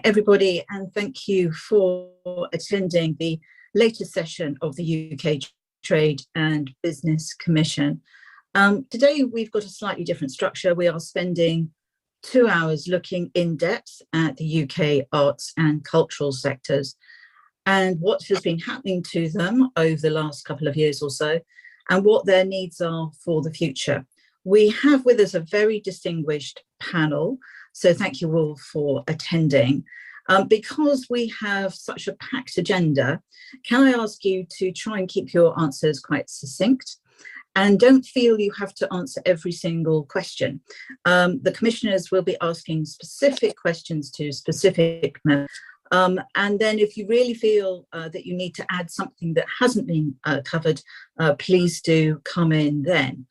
Everybody, and thank you for attending the latest session of the UK Trade and Business Commission. Today we've got a slightly different structure. We are spending 2 hours looking in depth at the UK arts and cultural sectors and what has been happening to them over the last couple of years or so, and what their needs are for the future. We have with us a very distinguished panel, so thank you all for attending. Because we have such a packed agenda, can I ask you to try and keep your answers quite succinct? And don't feel you have to answer every single question. The commissioners will be asking specific questions to specific members. And then if you really feel that you need to add something that hasn't been covered, please do come in then.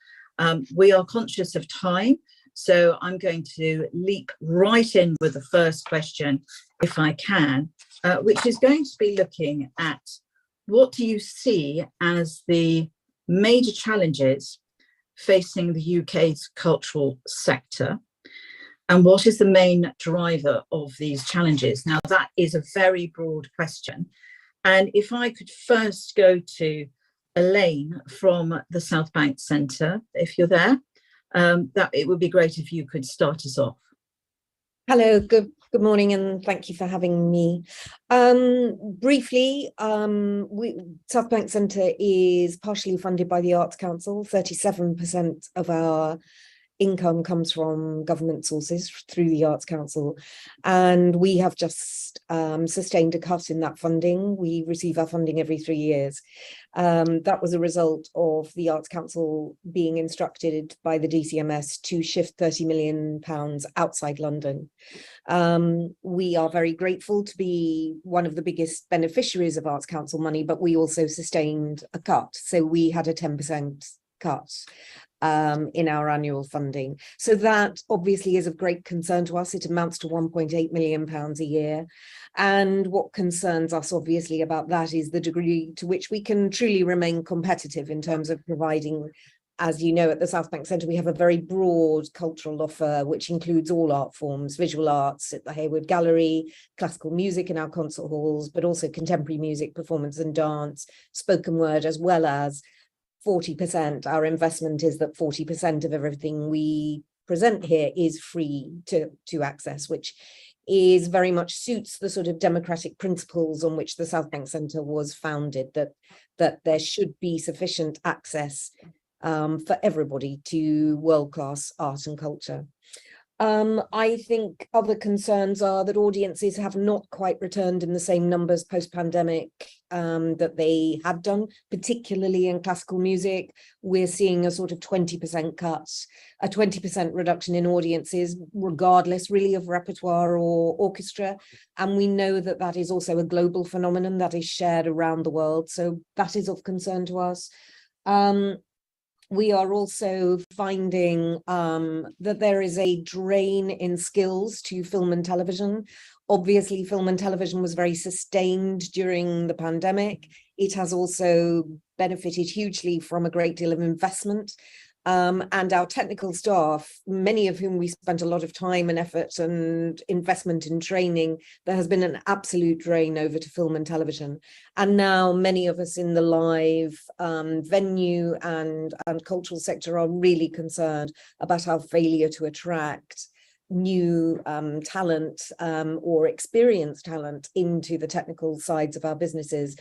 We are conscious of time, so I'm going to leap right in with the first question, if I can, which is going to be looking at what do you see as the major challenges facing the UK's cultural sector, and what is the main driver of these challenges? Now, that is a very broad question. And if I could first go to Elaine from the South Bank Centre, if you're there, that it would be great if you could start us off. Hello, good morning, and thank you for having me. Briefly, South Bank Centre is partially funded by the Arts Council. 37% of our income comes from government sources through the Arts Council, and we have just sustained a cut in that funding. We receive our funding every 3 years. That was a result of the Arts Council being instructed by the DCMS to shift £30 million outside London. We are very grateful to be one of the biggest beneficiaries of Arts Council money, but we also sustained a cut. So we had a 10% cut in our annual funding. So that obviously is of great concern to us. It amounts to £1.8 million a year. And what concerns us obviously about that is the degree to which we can truly remain competitive in terms of providing, as you know, at the South Bank Centre, we have a very broad cultural offer, which includes all art forms, visual arts at the Hayward Gallery, classical music in our concert halls, but also contemporary music, performance and dance, spoken word, as well as 40%. Our investment is that 40% of everything we present here is free to access, which is very much suits the sort of democratic principles on which the South Bank Centre was founded, that there should be sufficient access for everybody to world-class art and culture. I think other concerns are that audiences have not quite returned in the same numbers post-pandemic that they had done, particularly in classical music. We're seeing a sort of 20% cut, a 20% reduction in audiences, regardless really of repertoire or orchestra. And we know that that is also a global phenomenon that is shared around the world. So that is of concern to us. We are also finding that there is a drain in skills to film and television. Obviously, film and television was very sustained during the pandemic. It has also benefited hugely from a great deal of investment. And our technical staff, many of whom we spent a lot of time and effort and investment in training, there has been an absolute drain over to film and television. And now many of us in the live venue and cultural sector are really concerned about our failure to attract new talent or experienced talent into the technical sides of our businesses.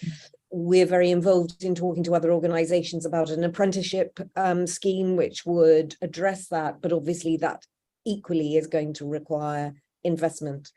We're very involved in talking to other organisations about an apprenticeship scheme which would address that, but obviously that equally is going to require investment.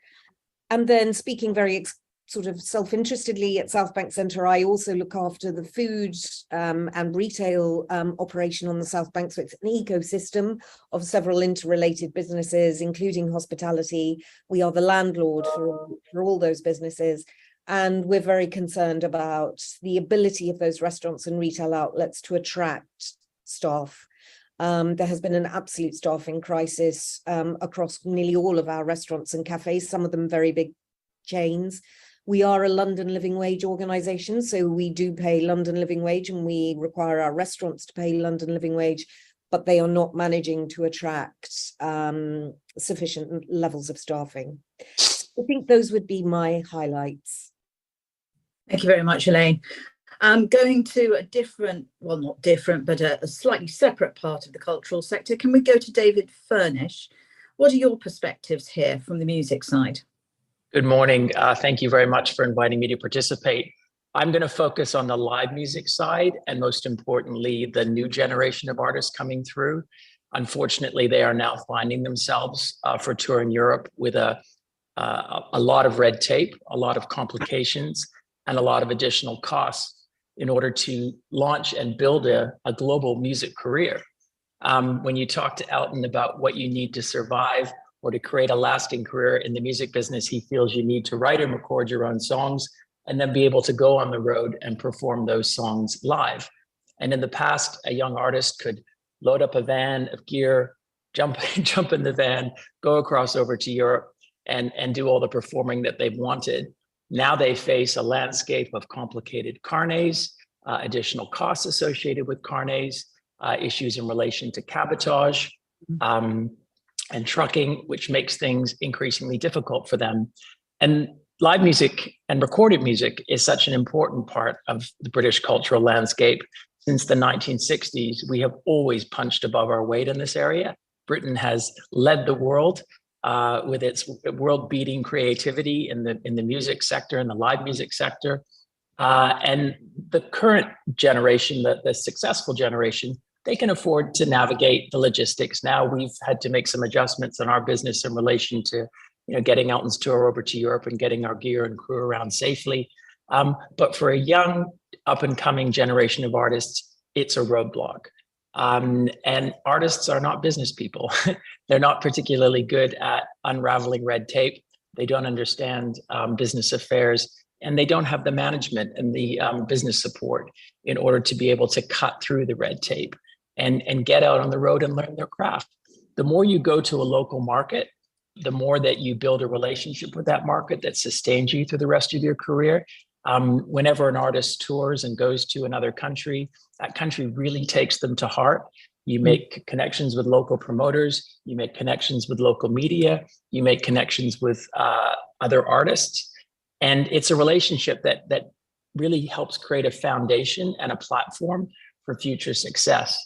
And then speaking very sort of self-interestedly at South Bank Centre, I also look after the food and retail operation on the South Bank. So it's an ecosystem of several interrelated businesses, including hospitality. We are the landlord for all those businesses. And we're very concerned about the ability of those restaurants and retail outlets to attract staff. There has been an absolute staffing crisis across nearly all of our restaurants and cafes, some of them very big chains. We are a London living wage organisation, so we do pay London living wage, and we require our restaurants to pay London living wage, but they are not managing to attract sufficient levels of staffing. I think those would be my highlights. Thank you very much, Elaine. Going to a different, well, not different, but a slightly separate part of the cultural sector. Can we go to David Furnish? What are your perspectives here from the music side? Good morning. Thank you very much for inviting me to participate. I'm going to focus on the live music side and, most importantly, the new generation of artists coming through. Unfortunately, they are now finding themselves for touring Europe with a lot of red tape, a lot of complications, and a lot of additional costs in order to launch and build a global music career. When you talk to Elton about what you need to survive or to create a lasting career in the music business, he feels you need to write and record your own songs and then be able to go on the road and perform those songs live. And in the past, a young artist could load up a van of gear, jump in the van, go across over to Europe and do all the performing that they've wanted. Now they face a landscape of complicated carnets, additional costs associated with carnets, issues in relation to cabotage and trucking, which makes things increasingly difficult for them. And live music and recorded music is such an important part of the British cultural landscape. Since the 1960s, we have always punched above our weight in this area. Britain has led the world with its world-beating creativity in the music sector, in the live music sector. And the current generation, the successful generation, they can afford to navigate the logistics. Now we've had to make some adjustments in our business in relation to getting Elton's tour over to Europe and getting our gear and crew around safely. But for a young up-and-coming generation of artists, it's a roadblock. And artists are not business people. They're not particularly good at unraveling red tape. They don't understand business affairs, and they don't have the management and the business support in order to be able to cut through the red tape and get out on the road and learn their craft. The more you go to a local market, the more that you build a relationship with that market that sustains you through the rest of your career. Whenever an artist tours and goes to another country, that country really takes them to heart. You make connections with local promoters, you make connections with local media, you make connections with other artists. And it's a relationship that really helps create a foundation and a platform for future success.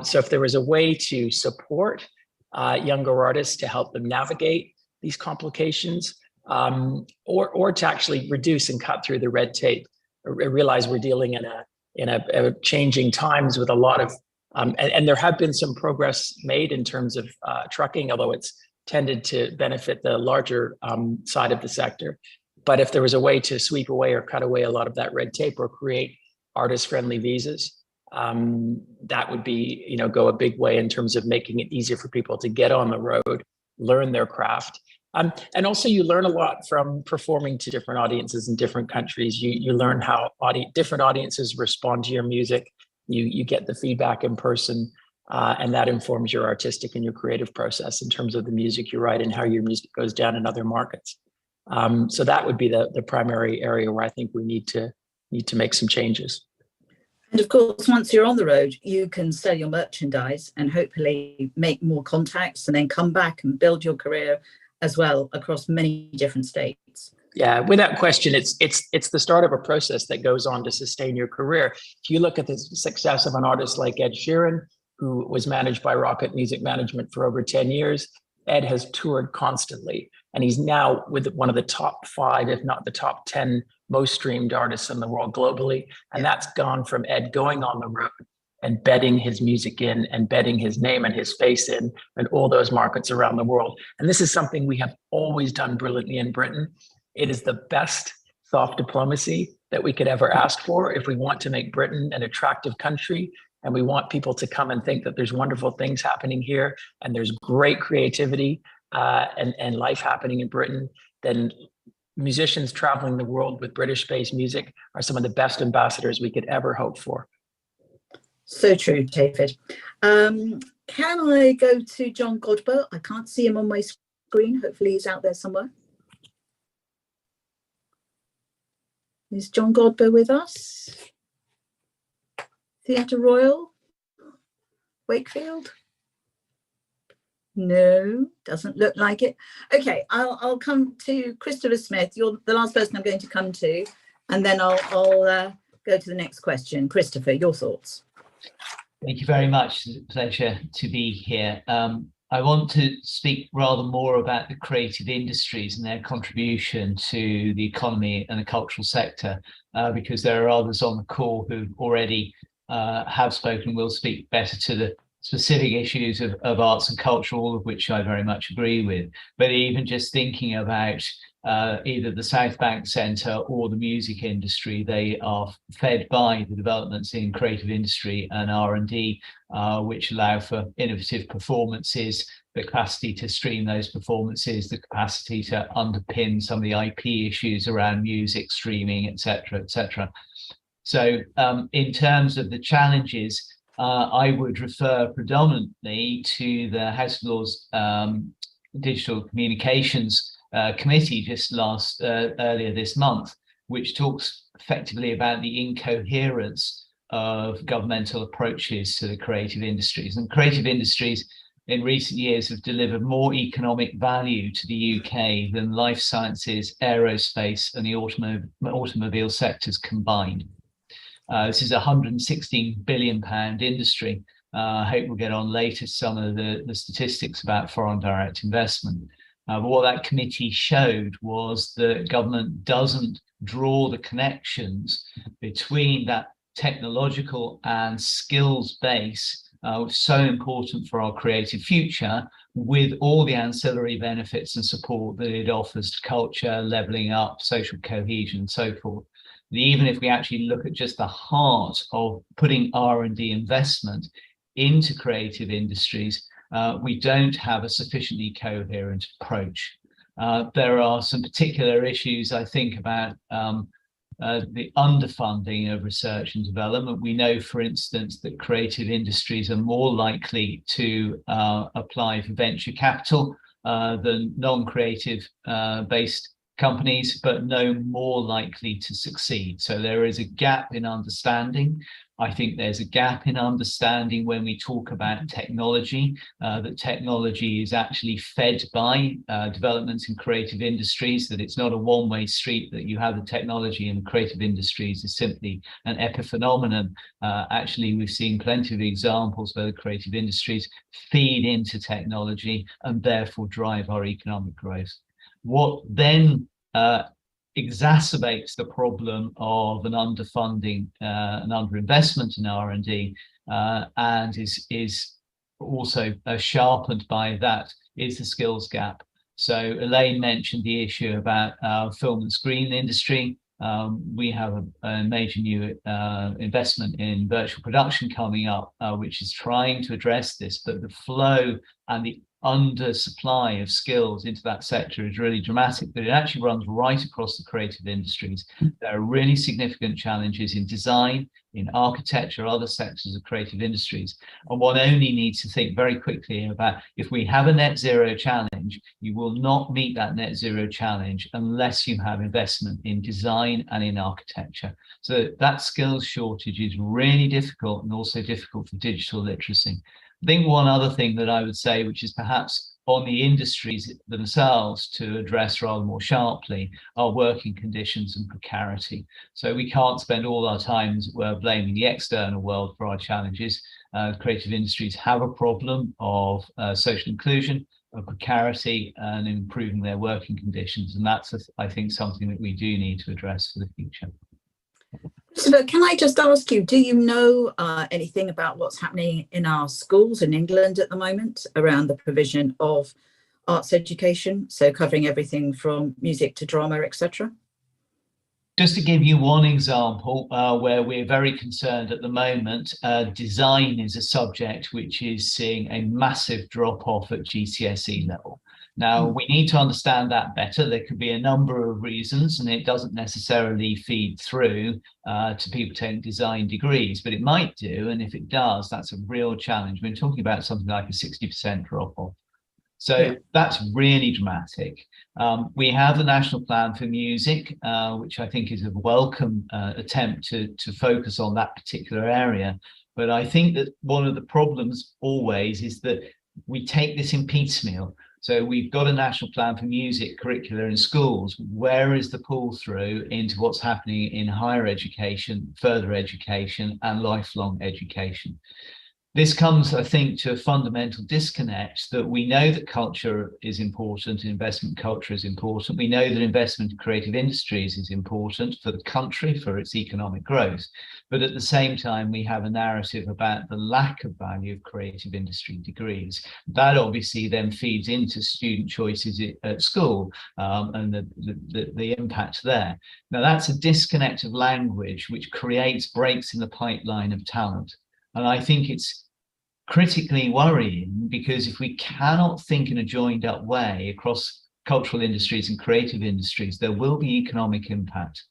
So if there was a way to support younger artists to help them navigate these complications, or to actually reduce and cut through the red tape. I realize we're dealing in a changing times with a lot of, and there have been some progress made in terms of trucking, although it's tended to benefit the larger side of the sector. But if there was a way to sweep away or cut away a lot of that red tape or create artist-friendly visas, that would be, go a big way in terms of making it easier for people to get on the road, learn their craft. And also you learn a lot from performing to different audiences in different countries. You learn how different audiences respond to your music. You get the feedback in person, and that informs your artistic and your creative process in terms of the music you write and how your music goes down in other markets. So that would be the primary area where I think we need to make some changes. And of course, once you're on the road, you can sell your merchandise and hopefully make more contacts and then come back and build your career as well across many different states. Yeah, without question, it's the start of a process that goes on to sustain your career. If you look at the success of an artist like Ed Sheeran, who was managed by Rocket Music Management for over 10 years, Ed has toured constantly, and he's now with one of the top 5, if not the top 10 most streamed artists in the world globally. And that's gone from Ed going on the road and bedding his music in and bedding his name and his face in all those markets around the world. And this is something we have always done brilliantly in Britain. It is the best soft diplomacy that we could ever ask for if we want to make Britain an attractive country. And we want people to come and think that there's wonderful things happening here and there's great creativity and life happening in Britain. Then musicians traveling the world with British-based music are some of the best ambassadors we could ever hope for. So true, David. Can I go to John Godber? I can't see him on my screen. Hopefully he's out there somewhere. Is John Godber with us? Theatre Royal, Wakefield? No, doesn't look like it. Okay, I'll come to Christopher Smith. You're the last person I'm going to come to, and then I'll go to the next question. Christopher, your thoughts? Thank you very much. It's a pleasure to be here. I want to speak rather more about the creative industries and their contribution to the economy and the cultural sector, because there are others on the call who already have spoken and will speak better to the specific issues of arts and culture, all of which I very much agree with. But even just thinking about either the South Bank Centre or the music industry, they are fed by the developments in creative industry and R&D, which allow for innovative performances, the capacity to stream those performances, the capacity to underpin some of the IP issues around music streaming, etc., etc. So in terms of the challenges, I would refer predominantly to the House of Lords Digital Communications Committee just earlier this month, which talks effectively about the incoherence of governmental approaches to the creative industries. And creative industries in recent years have delivered more economic value to the UK than life sciences, aerospace, and the automobile sectors combined. This is a £116 billion industry. I hope we'll get on later some of the statistics about foreign direct investment. But what that committee showed was that government doesn't draw the connections between that technological and skills base, which is so important for our creative future, with all the ancillary benefits and support that it offers to culture, levelling up, social cohesion, and so forth. Even if we actually look at just the heart of putting R&D investment into creative industries, we don't have a sufficiently coherent approach. There are some particular issues, I think, about the underfunding of research and development. We know, for instance, that creative industries are more likely to apply for venture capital than non-creative based companies, but no more likely to succeed. So there is a gap in understanding. I think there's a gap in understanding when we talk about technology, that technology is actually fed by developments in creative industries, that it's not a one-way street, that you have the technology and the creative industries is simply an epiphenomenon. Actually, we've seen plenty of examples where the creative industries feed into technology and therefore drive our economic growth. What then exacerbates the problem of an underfunding and underinvestment in R&D and is also sharpened by that is the skills gap. So Elaine mentioned the issue about film and screen industry. We have a major new investment in virtual production coming up, which is trying to address this, but the flow and the undersupply of skills into that sector is really dramatic, but it actually runs right across the creative industries. There are really significant challenges in design, in architecture, other sectors of creative industries. And one only needs to think very quickly about, if we have a net zero challenge, you will not meet that net zero challenge unless you have investment in design and in architecture. So that skills shortage is really difficult, and also difficult for digital literacy. I think one other thing that I would say, which is perhaps on the industries themselves to address rather more sharply, are working conditions and precarity. So we can't spend all our time, as it were, blaming the external world for our challenges. Creative industries have a problem of social inclusion, of precarity, and improving their working conditions. And that's, I think, something that we do need to address for the future. So can I just ask you, do you know anything about what's happening in our schools in England at the moment around the provision of arts education, so covering everything from music to drama, etc.? Just to give you one example where we're very concerned at the moment, design is a subject which is seeing a massive drop-off at GCSE level. Now, we need to understand that better. There could be a number of reasons, and it doesn't necessarily feed through to people taking design degrees, but it might do. And if it does, that's a real challenge. We're talking about something like a 60% drop-off. So that's really dramatic. We have the National Plan for Music, which I think is a welcome attempt to focus on that particular area. But I think that one of the problems always is that we take this in piecemeal. So we've got a national plan for music curricula in schools. Where is the pull through into what's happening in higher education, further education, and lifelong education? This comes, I think, to a fundamental disconnect that we know that culture is important, investment culture is important. We know that investment in creative industries is important for the country, for its economic growth. But at the same time, we have a narrative about the lack of value of creative industry degrees. That obviously then feeds into student choices at school and the impact there. Now, that's a disconnect of language which creates breaks in the pipeline of talent. And I think it's critically worrying, because if we cannot think in a joined up way across cultural industries and creative industries, there will be economic impact.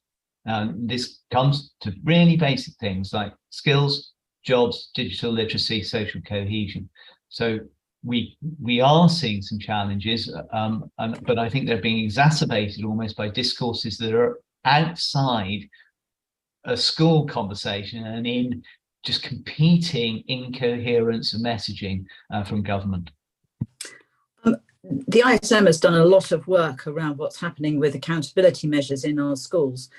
This comes to really basic things like skills, jobs, digital literacy, social cohesion. So we are seeing some challenges, but I think they're being exacerbated almost by discourses that are outside a school conversation and in just competing incoherence of messaging from government. The ISM has done a lot of work around what's happening with accountability measures in our schools.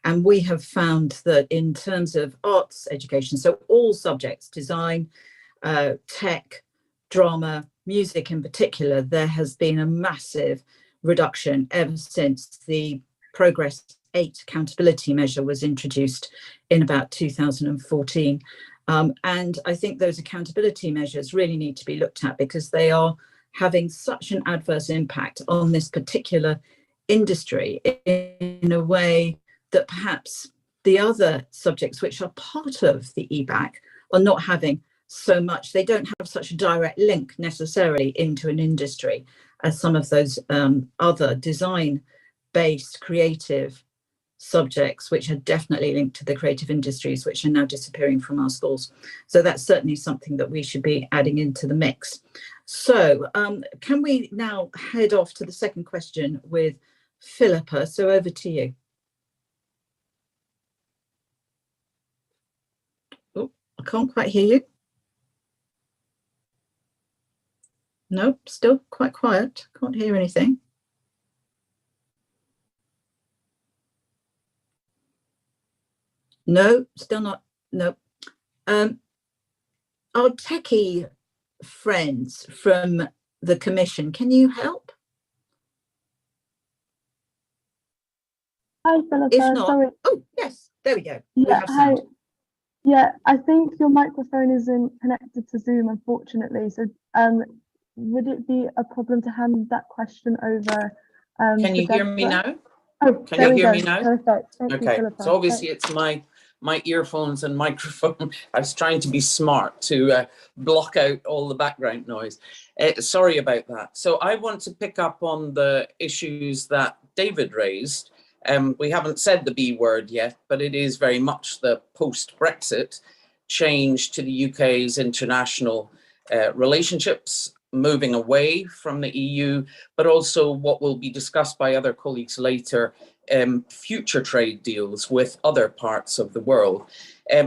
And we have found that in terms of arts education, so all subjects, design, tech, drama, music in particular, there has been a massive reduction ever since the Progress 8 accountability measure was introduced in about 2014. And I think those accountability measures really need to be looked at, because they are having such an adverse impact on this particular industry in a way that perhaps the other subjects which are part of the EBAC are not having so much. They don't have such a direct link necessarily into an industry as some of those other design-based creative subjects, which are definitely linked to the creative industries, which are now disappearing from our schools. So that's certainly something that we should be adding into the mix. So can we now head off to the second question with Philippa? So over to you. Oh, I can't quite hear you. No, still quite quiet. Can't hear anything. No, still not. No. Our techie friends from the Commission, can you help? Hi, Philippa. If not, sorry. Oh, yes, there we go. Yeah, we have hi. sound. Yeah, I think your microphone isn't connected to Zoom, unfortunately. So would it be a problem to hand that question over? Can you hear me now? Oh, Can you hear me go. now? Perfect. Thank you, Okay, Philippa. so obviously it's my earphones and microphone. I was trying to be smart to block out all the background noise. Sorry about that. So I want to pick up on the issues that David raised. We haven't said the B word yet, but it is very much the post-Brexit change to the UK's international relationships, moving away from the EU, but also what will be discussed by other colleagues later, future trade deals with other parts of the world.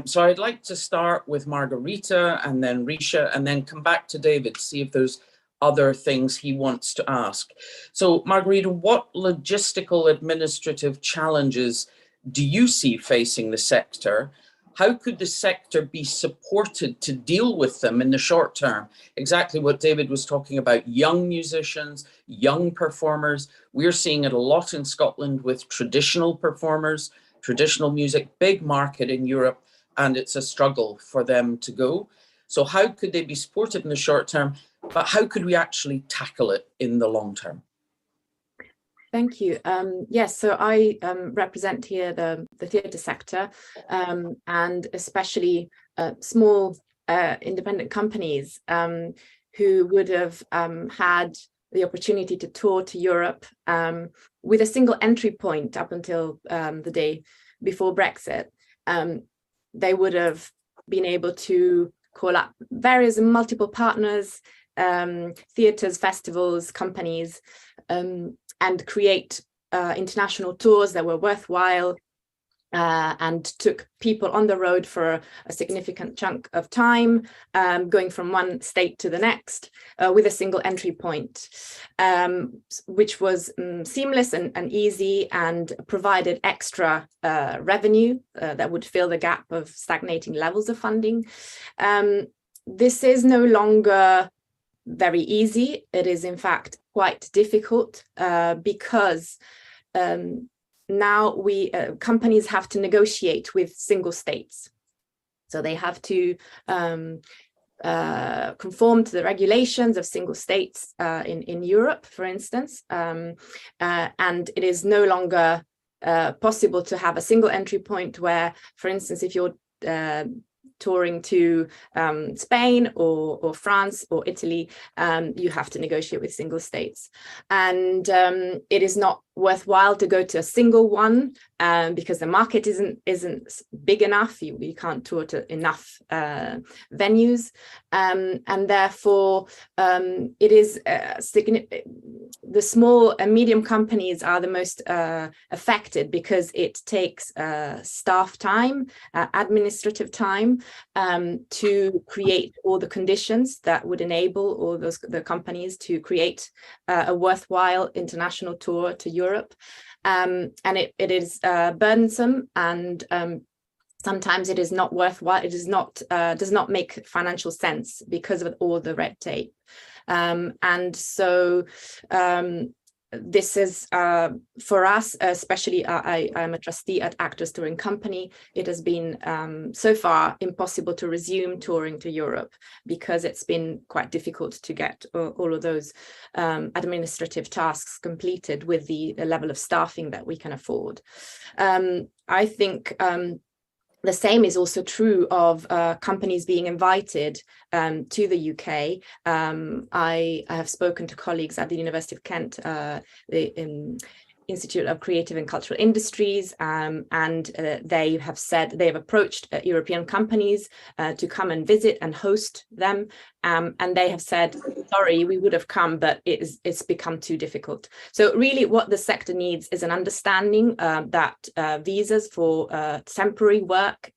So I'd like to start with Margarita and then Risha, and then come back to David to see if there's other things he wants to ask. So Margarita, what logistical administrative challenges do you see facing the sector? How could the sector be supported to deal with them in the short term? Exactly what David was talking about, young musicians, young performers. We're seeing it a lot in Scotland with traditional performers, traditional music, big market in Europe, and it's a struggle for them to go. So how could they be supported in the short term, but how could we actually tackle it in the long term? Thank you. Yes, so I represent here the theatre sector, and especially small independent companies who would have had the opportunity to tour to Europe with a single entry point up until the day before Brexit. They would have been able to call up various and multiple partners, theatres, festivals, companies, and create international tours that were worthwhile and took people on the road for a significant chunk of time, going from one state to the next with a single entry point, which was seamless and easy, and provided extra revenue that would fill the gap of stagnating levels of funding. This is no longer very easy. It is in fact quite difficult because now companies have to negotiate with single states. So they have to conform to the regulations of single states in Europe, for instance. And it is no longer possible to have a single entry point where, for instance, if you're touring to Spain or France or Italy, you have to negotiate with single states. And it is not worthwhile to go to a single one because the market isn't big enough. You can't tour to enough venues, and therefore it is the small and medium companies are the most affected, because it takes staff time, administrative time, to create all the conditions that would enable all the companies to create a worthwhile international tour to Europe. And it is burdensome, and sometimes it is not worthwhile. It is not does not make financial sense because of all the red tape. And so this is for us, especially I'm a trustee at Actors Touring Company. It has been so far impossible to resume touring to Europe because it's been quite difficult to get all of those administrative tasks completed with the level of staffing that we can afford. I think the same is also true of companies being invited to the UK. I have spoken to colleagues at the University of Kent, the Institute of Creative and Cultural Industries, and they have said they have approached European companies to come and visit and host them, and they have said, sorry, we would have come, but it's become too difficult. So really what the sector needs is an understanding that visas for temporary work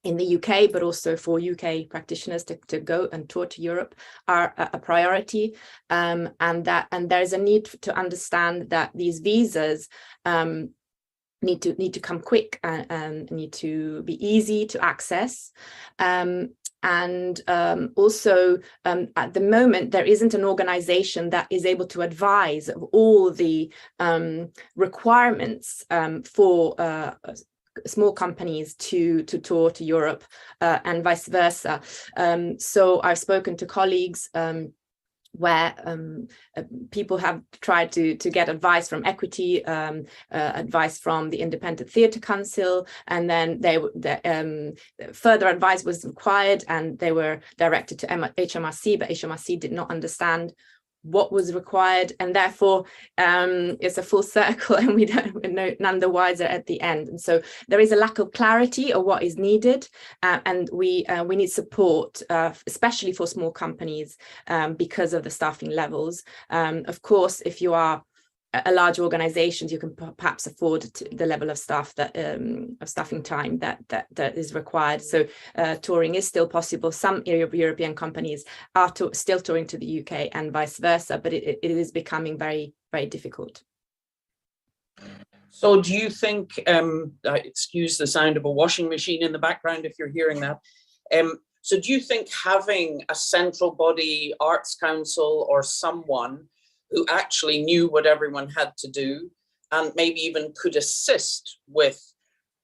in the UK, but also for UK practitioners to go and tour to Europe are a priority, and there's a need to understand that these visas need to come quick and need to be easy to access. And also at the moment there isn't an organization that is able to advise of all the requirements for small companies to tour to Europe and vice versa. So I've spoken to colleagues where people have tried to get advice from Equity, advice from the Independent Theatre Council, and then further advice was required, and they were directed to HMRC, but HMRC did not understand what was required, and therefore it's a full circle, and we don't know none the wiser at the end. And so there is a lack of clarity of what is needed, and we need support, especially for small companies, because of the staffing levels. Of course, if you are a large organization, you can perhaps afford the level of staff that of staffing time that is required. So touring is still possible. Some European companies are still touring to the UK and vice versa, but it is becoming very, very difficult. So do you think, excuse the sound of a washing machine in the background if you're hearing that, so do you think having a central body, Arts Council or someone who actually knew what everyone had to do and maybe even could assist with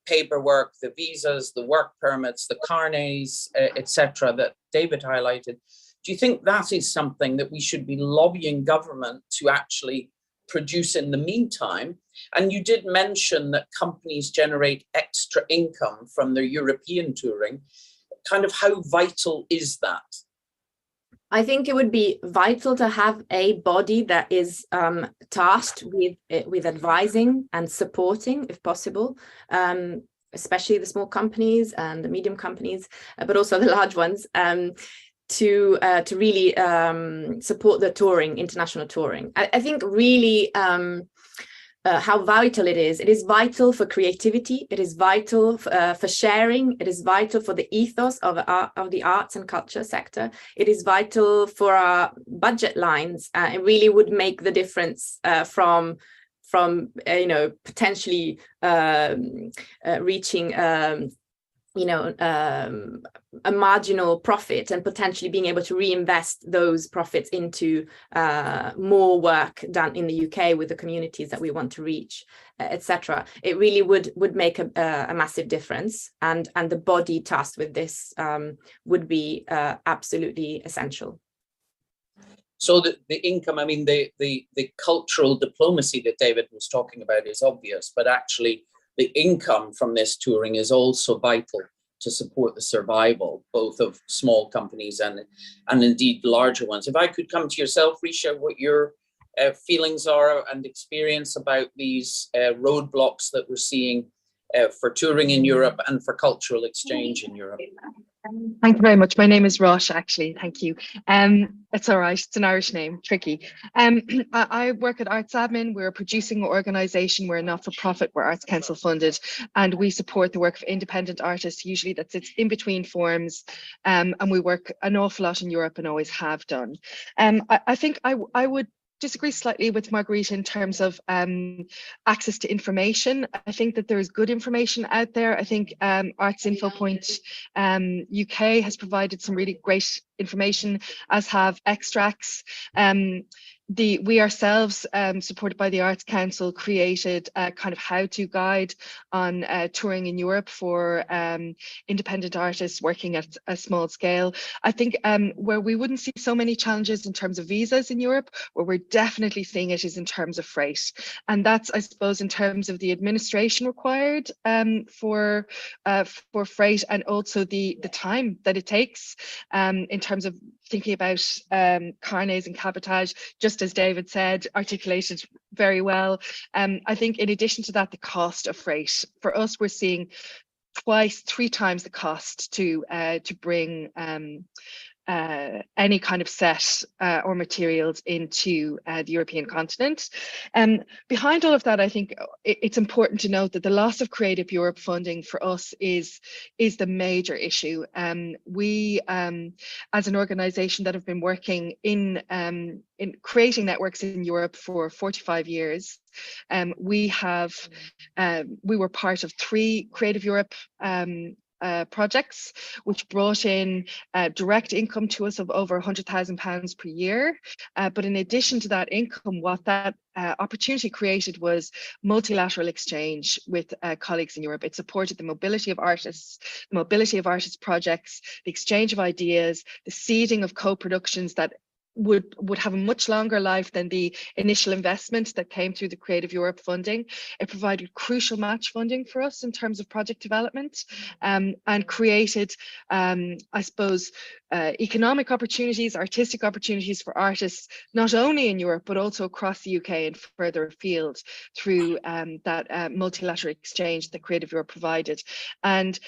paperwork, the visas, the work permits, the carnets, etc., that David highlighted, do you think that is something that we should be lobbying government to actually produce in the meantime? And you did mention that companies generate extra income from their European touring. Kind of how vital is that? I think it would be vital to have a body that is tasked with advising and supporting, if possible, especially the small companies and the medium companies, but also the large ones, to really support the touring, international touring. I think really how vital it is. It is vital for creativity. It is vital for sharing. It is vital for the ethos of the arts and culture sector. It is vital for our budget lines. It really would make the difference from potentially reaching a marginal profit and potentially being able to reinvest those profits into more work done in the UK with the communities that we want to reach, etc. It really would make a massive difference, and the body tasked with this would be absolutely essential. So the income, I mean, the cultural diplomacy that David was talking about is obvious, but actually the income from this touring is also vital to support the survival, both of small companies and indeed larger ones. If I could come to yourself, Risha, what your feelings are and experience about these roadblocks that we're seeing for touring in Europe and for cultural exchange in Europe. Thank you very much. My name is Rosh, actually. Thank you. It's all right. It's an Irish name, tricky. I work at Arts Admin. We're a producing organisation. We're a not-for-profit. We're Arts Council funded, and we support the work of independent artists, usually that sits in between forms, and we work an awful lot in Europe and always have done. I think I would disagree slightly with Marguerite in terms of access to information. I think that there is good information out there. I think Arts Info Point UK has provided some really great information, as have extracts. We ourselves, supported by the Arts Council, created a kind of how-to guide on touring in Europe for independent artists working at a small scale. I think where we wouldn't see so many challenges in terms of visas in Europe, where we're definitely seeing it is in terms of freight. And that's, I suppose, in terms of the administration required for freight, and also the time that it takes in terms of thinking about carnets and cabotage, just as David said, articulated very well. I think in addition to that, the cost of freight. For us, we're seeing 3 times the cost to bring any kind of set or materials into the European continent. Behind all of that, I think it's important to note that the loss of Creative Europe funding for us is the major issue. We, as an organisation that have been working in creating networks in Europe for 45 years, we were part of 3 Creative Europe projects, which brought in direct income to us of over £100,000 per year. But in addition to that income, what that opportunity created was multilateral exchange with colleagues in Europe. It supported the mobility of artists, the mobility of artist projects, the exchange of ideas, the seeding of co-productions that would have a much longer life than the initial investment that came through the Creative Europe funding. It provided crucial match funding for us in terms of project development, and created, I suppose, economic opportunities, artistic opportunities for artists, not only in Europe, but also across the UK and further afield through that multilateral exchange that Creative Europe provided. And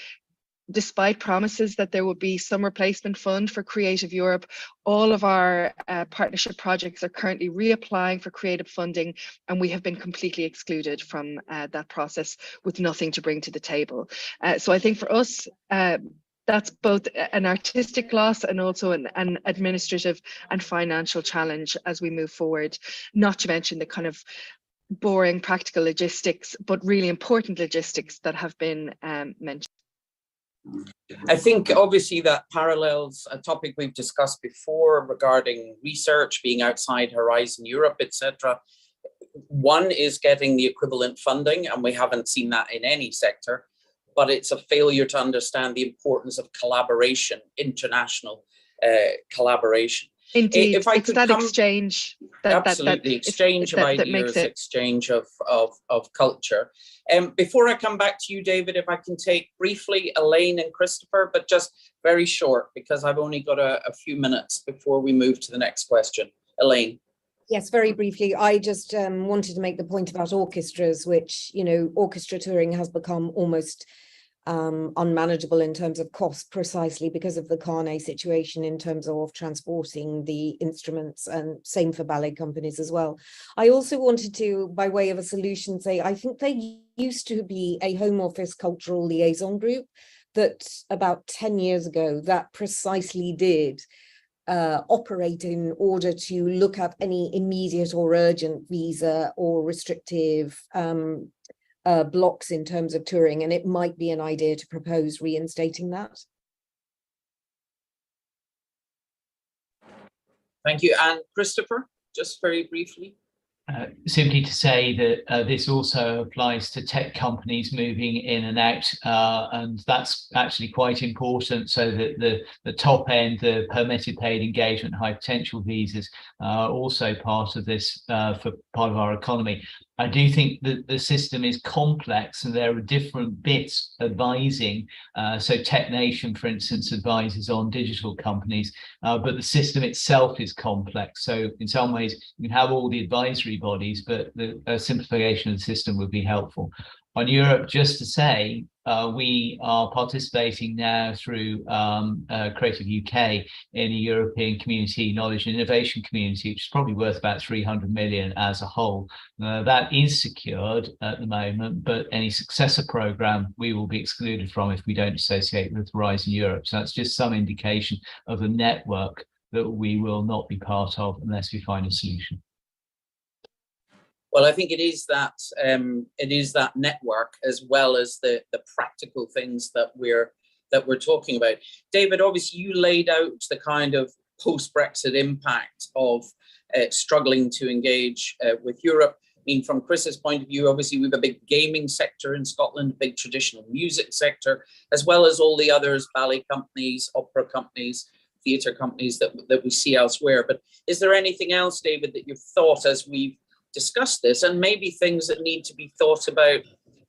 despite promises that there would be some replacement fund for Creative Europe, all of our partnership projects are currently reapplying for creative funding, and we have been completely excluded from that process with nothing to bring to the table. So I think for us, that's both an artistic loss and also an administrative and financial challenge as we move forward, not to mention the kind of boring practical logistics, but really important logistics that have been mentioned. I think obviously that parallels a topic we've discussed before regarding research being outside Horizon Europe, etc. One is getting the equivalent funding, and we haven't seen that in any sector, but it's a failure to understand the importance of collaboration, international collaboration. Indeed, if I could that exchange. Absolutely, exchange of ideas, exchange of culture. Before I come back to you, David, if I can take briefly Elaine and Christopher, but just very short, because I've only got a few minutes before we move to the next question. Elaine. Yes, very briefly. I just wanted to make the point about orchestras, which, orchestra touring has become almost unmanageable in terms of cost, precisely because of the carnet situation in terms of transporting the instruments, and same for ballet companies as well. I also wanted to, by way of a solution, say I think there used to be a Home Office cultural liaison group that about 10 years ago that precisely did operate in order to look at any immediate or urgent visa or restrictive blocks in terms of touring, and it might be an idea to propose reinstating that. Thank you. And Christopher, just very briefly. Simply to say that this also applies to tech companies moving in and out, and that's actually quite important, so that the top end, the permitted paid engagement, high potential visas are also part of this for part of our economy. I do think that the system is complex and there are different bits advising. So Tech Nation, for instance, advises on digital companies, but the system itself is complex. So in some ways, you can have all the advisory bodies, but the simplification of the system would be helpful. On Europe, just to say, we are participating now through Creative UK in a European community, knowledge and innovation community, which is probably worth about 300 million as a whole. That is secured at the moment, but any successor program we will be excluded from if we don't associate with Horizon Europe. So that's just some indication of the network that we will not be part of unless we find a solution. Well, I think it is that network, as well as the practical things that we're talking about. David, obviously you laid out the kind of post-Brexit impact of struggling to engage with Europe. I mean, from Chris's point of view, obviously we have a big gaming sector in Scotland, a big traditional music sector, as well as all the others, ballet companies, opera companies, theatre companies that we see elsewhere. But is there anything else, David, that you've thought as we've discussed this, and maybe things that need to be thought about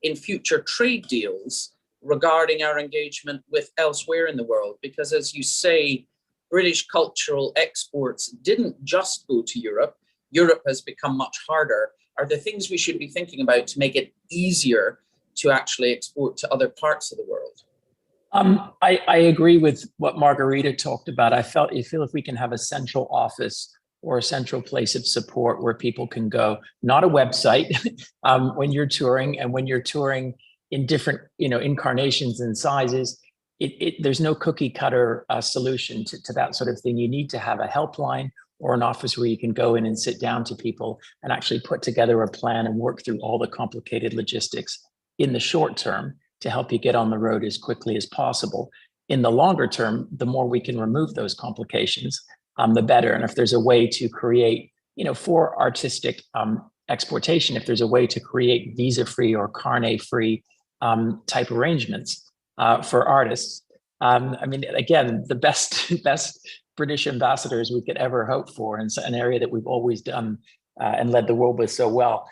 in future trade deals regarding our engagement with elsewhere in the world? Because as you say, British cultural exports didn't just go to Europe. Europe has become much harder. Are there things we should be thinking about to make it easier to actually export to other parts of the world? I agree with what Margarita talked about. I feel if we can have a central office or a central place of support where people can go, not a website, when you're touring, and when you're touring in different, incarnations and sizes, there's no cookie cutter solution to that sort of thing. You need to have a helpline or an office where you can go in and sit down to people and actually put together a plan and work through all the complicated logistics in the short term to help you get on the road as quickly as possible. In the longer term, the more we can remove those complications, the better. And if there's a way to create, for artistic exportation, if there's a way to create visa-free or carnet-free type arrangements for artists, I mean, again, the best British ambassadors we could ever hope for, in an area that we've always done and led the world with so well.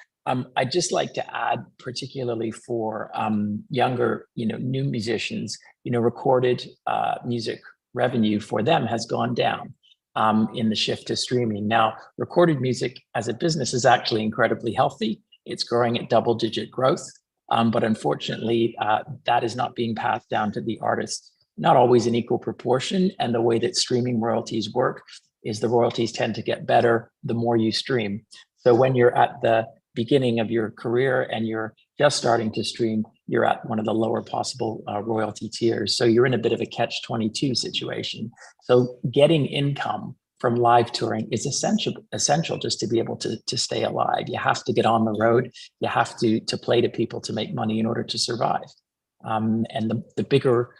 I'd just like to add, particularly for younger, new musicians, recorded music revenue for them has gone down in the shift to streaming. Now, recorded music as a business is actually incredibly healthy. It's growing at double-digit growth, but unfortunately, that is not being passed down to the artists, not always in equal proportion. And the way that streaming royalties work is the royalties tend to get better the more you stream. So when you're at the beginning of your career and you're just starting to stream, you're at one of the lower possible royalty tiers. So you're in a bit of a catch-22 situation. So getting income from live touring is essential just to be able to stay alive. You have to get on the road. You have to play to people to make money in order to survive. And the bigger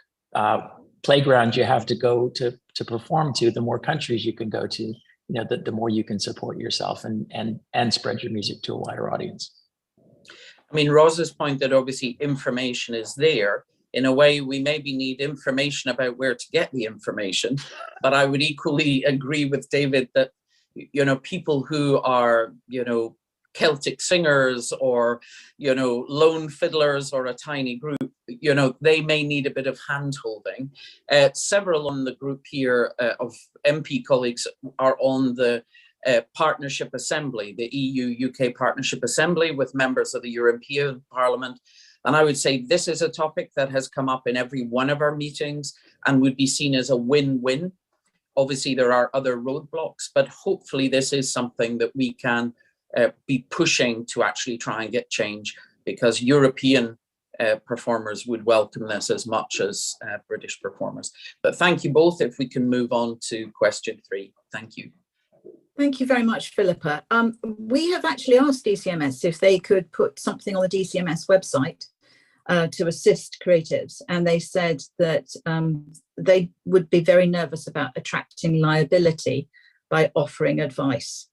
playground you have to go to perform to, the more countries you can go to, the more you can support yourself and spread your music to a wider audience. I mean, Rosa's point that obviously information is there. In a way, we maybe need information about where to get the information. But I would equally agree with David that, people who are, Celtic singers or, lone fiddlers or a tiny group, they may need a bit of hand-holding. Several on the group here of MP colleagues are on the partnership assembly, the EU-UK Partnership Assembly with members of the European Parliament. And I would say this is a topic that has come up in every one of our meetings and would be seen as a win-win. Obviously, there are other roadblocks, but hopefully this is something that we can be pushing to actually try and get change, because European performers would welcome this as much as British performers. But thank you both. If we can move on to question 3. Thank you. Thank you very much, Philippa. We have actually asked DCMS if they could put something on the DCMS website to assist creatives, and they said that they would be very nervous about attracting liability by offering advice.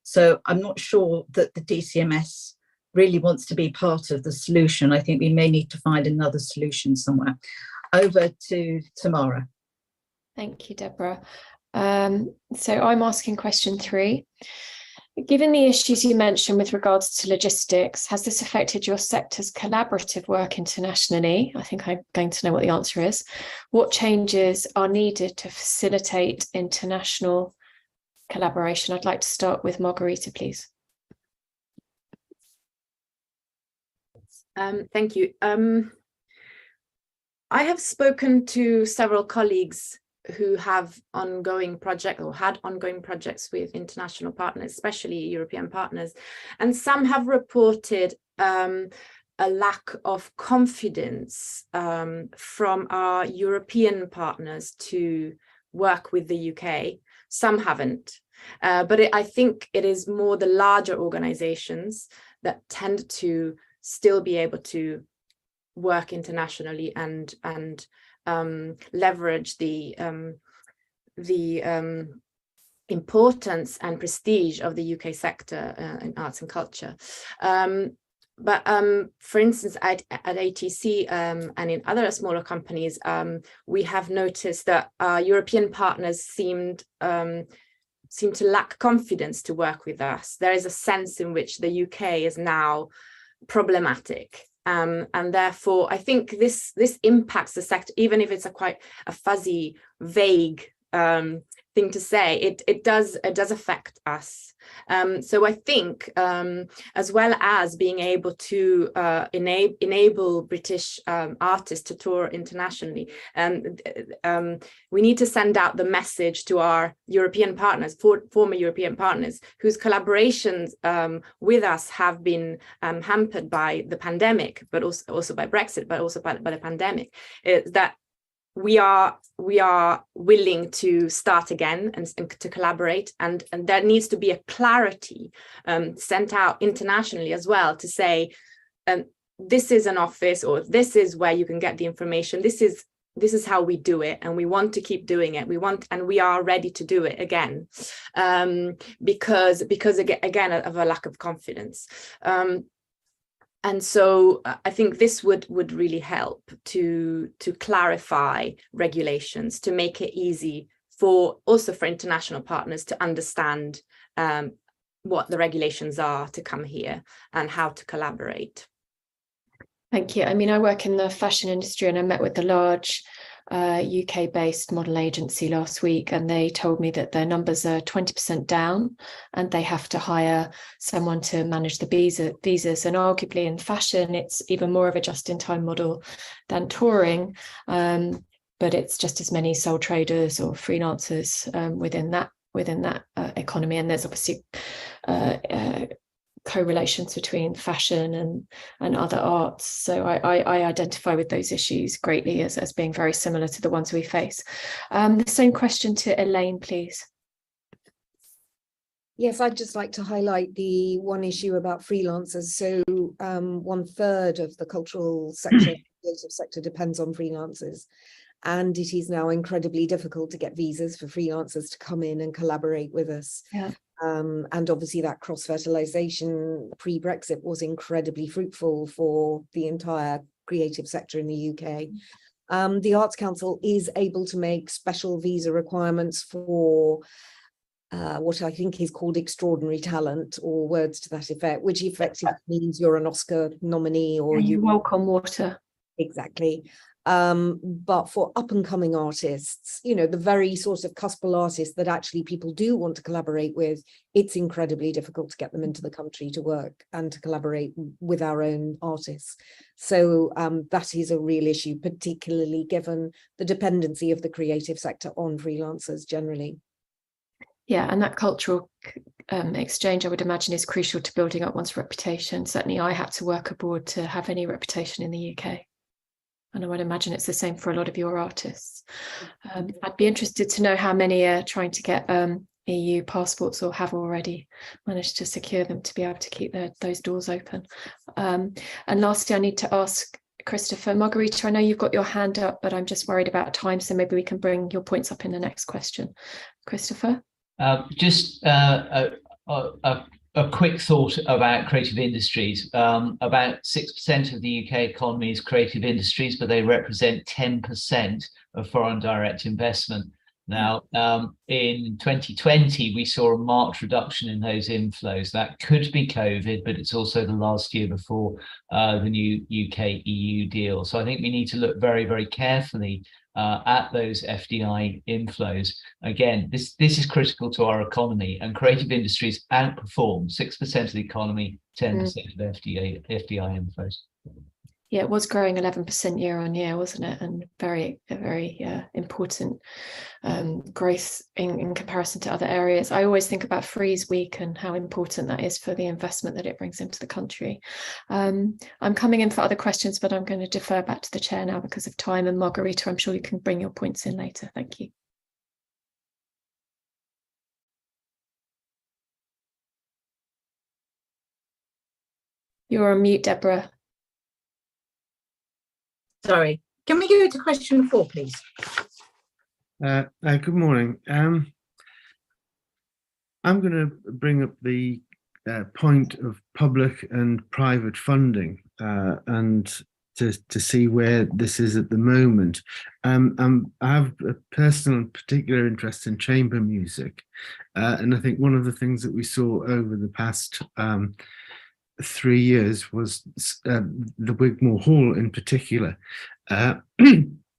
So I'm not sure that the DCMS really wants to be part of the solution. I think we may need to find another solution somewhere. Over to Tamara. Thank you, Deborah. So I'm asking question 3. Given the issues you mentioned with regards to logistics, has this affected your sector's collaborative work internationally? I think I'm going to know what the answer is. What changes are needed to facilitate international collaboration? I'd like to start with Margarita, please. Thank you. I have spoken to several colleagues who have ongoing project or had ongoing projects with international partners, especially European partners, and some have reported a lack of confidence from our European partners to work with the UK. Some haven't, but I think it is more the larger organizations that tend to still be able to work internationally and leverage the importance and prestige of the UK sector in arts and culture. But for instance, at ATC and in other smaller companies, we have noticed that our European partners seem to lack confidence to work with us. There is a sense in which the UK is now problematic. And therefore, I think this impacts the sector, even if it's quite a fuzzy, vague thing to say. It does affect us. So I think, as well as being able to enable British artists to tour internationally, we need to send out the message to our European partners, former European partners, whose collaborations with us have been hampered by the pandemic, but also by Brexit, but also by the pandemic, that we are willing to start again and to collaborate, and there needs to be a clarity sent out internationally as well to say, this is an office, or this is where you can get the information. This is how we do it, and we want to keep doing it. We are ready to do it again, because again of a lack of confidence. And so I think this would really help to clarify regulations, to make it easy for international partners to understand what the regulations are to come here and how to collaborate. Thank you. I mean, I work in the fashion industry, and I met with the large UK-based model agency last week, and they told me that their numbers are 20% down, and they have to hire someone to manage the visas. And arguably in fashion, it's even more of a just-in-time model than touring, but it's just as many sole traders or freelancers within that economy. And there's obviously correlations between fashion and other arts. So I identify with those issues greatly as being very similar to the ones we face. The same question to Elaine, please. Yes, I'd just like to highlight the one issue about freelancers. So 1/3 of the cultural sector, creative sector, depends on freelancers. And it is now incredibly difficult to get visas for freelancers to come in and collaborate with us. Yeah. And obviously that cross-fertilization pre-Brexit was incredibly fruitful for the entire creative sector in the UK. The Arts Council is able to make special visa requirements for what I think is called extraordinary talent, or words to that effect, which effectively means you're an Oscar nominee, or you walk on water. Exactly. But for up and coming artists, you know, the very sort of cuspal artists that actually people do want to collaborate with, it's incredibly difficult to get them into the country to work and to collaborate with our own artists. So that is a real issue, particularly given the dependency of the creative sector on freelancers generally. Yeah, and that cultural exchange, I would imagine, is crucial to building up one's reputation. Certainly I had to work abroad to have any reputation in the UK. And I would imagine it's the same for a lot of your artists. I'd be interested to know how many are trying to get EU passports or have already managed to secure them to be able to keep those doors open. And lastly, I need to ask Christopher. Margarita, I know you've got your hand up, but I'm just worried about time, so maybe we can bring your points up in the next question. Christopher? Just a quick thought about creative industries. About 6% of the UK economy is creative industries, but they represent 10% of foreign direct investment. Now, in 2020, we saw a marked reduction in those inflows. That could be COVID, but it's also the last year before the new UK-EU deal. So I think we need to look very, very carefully at those FDI inflows. Again, this is critical to our economy, and creative industries outperform 6% of the economy, 10% of FDI inflows. Yeah, it was growing 11% year on year, wasn't it? And very important growth in comparison to other areas. I always think about Freeze Week and how important that is for the investment that it brings into the country. I'm coming in for other questions, but I'm going to defer back to the chair now because of time. And Margarita, I'm sure you can bring your points in later. Thank you. You're on mute, Deborah. Sorry, can we go to question 4, please? Good morning. I'm going to bring up the point of public and private funding and to see where this is at the moment. I have a personal and particular interest in chamber music, and I think one of the things that we saw over the past 3 years was the Wigmore Hall in particular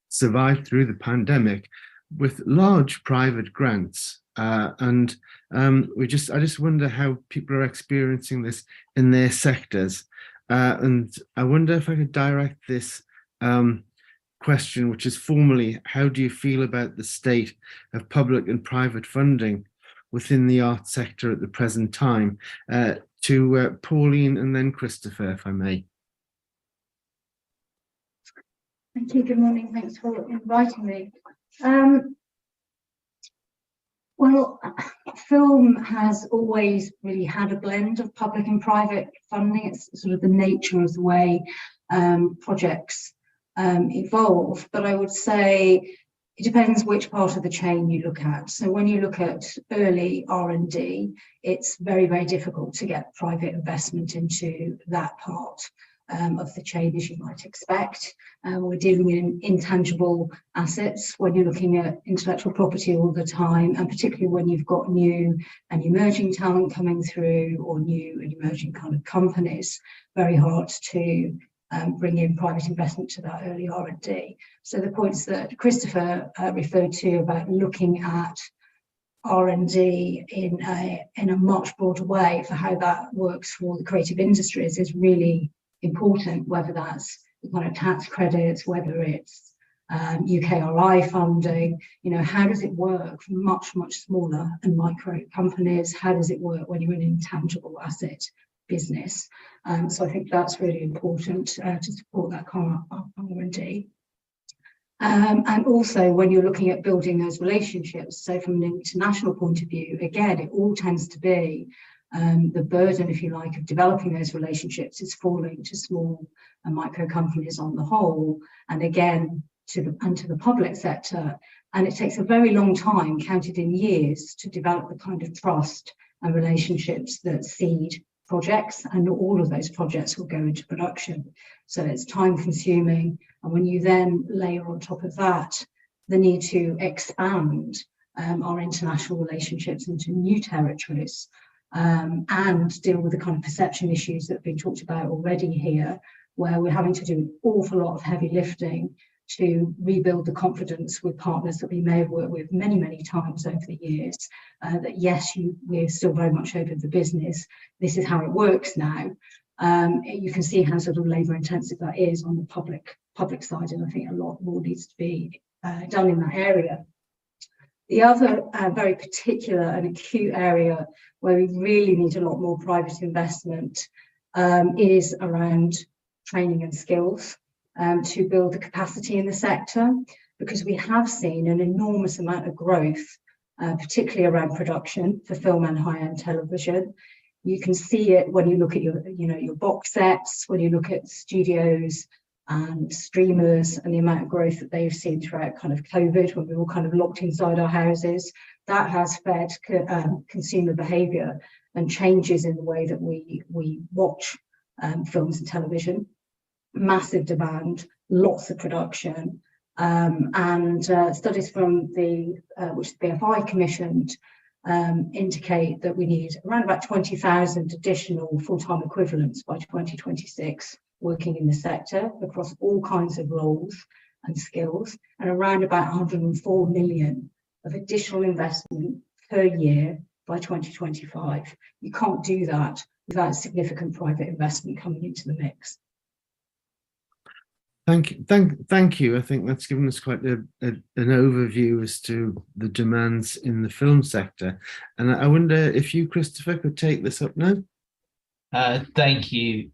survived through the pandemic with large private grants, and I just wonder how people are experiencing this in their sectors, and I wonder if I could direct this question, which is formally, how do you feel about the state of public and private funding within the arts sector at the present time, to Pauline and then Christopher, if I may. Thank you. Good morning. Thanks for inviting me. Well, film has always really had a blend of public and private funding. It's sort of the nature of the way projects evolve. But I would say it depends which part of the chain you look at. So when you look at early R&D, it's very, very difficult to get private investment into that part of the chain, as you might expect. We're dealing in intangible assets when you're looking at intellectual property all the time, and particularly when you've got new and emerging talent coming through, or new and emerging kind of companies, very hard to bring in private investment to that early R&D. So the points that Christopher referred to about looking at R&D in a much broader way for how that works for the creative industries is really important, whether that's the kind of tax credits, whether it's UKRI funding, you know, how does it work for much, much smaller and micro companies? How does it work when you're an intangible asset business? So I think that's really important to support that kind of R&D. And also when you're looking at building those relationships, so from an international point of view, again, it all tends to be the burden, if you like, of developing those relationships is falling to small and micro companies on the whole, and again, to the public sector. And it takes a very long time, counted in years, to develop the kind of trust and relationships that seed projects, and all of those projects will go into production. So it's time consuming. And when you then layer on top of that the need to expand our international relationships into new territories, and deal with the kind of perception issues that have been talked about already here, where we're having to do an awful lot of heavy lifting to rebuild the confidence with partners that we may have worked with many, many times over the years, that yes, we're still very much open for business. This is how it works now. You can see how sort of labour intensive that is on the public side, and I think a lot more needs to be done in that area. The other very particular and acute area where we really need a lot more private investment is around training and skills to build the capacity in the sector, because we have seen an enormous amount of growth, particularly around production for film and high-end television. You can see it when you look at your box sets, when you look at studios and streamers, and the amount of growth that they've seen throughout kind of COVID, when we were all kind of locked inside our houses. That has fed consumer behaviour and changes in the way that we watch films and television. Massive demand, lots of production, and studies from which the BFI commissioned indicate that we need around about 20,000 additional full-time equivalents by 2026 working in the sector across all kinds of roles and skills, and around about 104 million of additional investment per year by 2025. You can't do that without significant private investment coming into the mix. Thank you. I think that's given us quite an overview as to the demands in the film sector. And I wonder if you, Christopher, could take this up now. Thank you.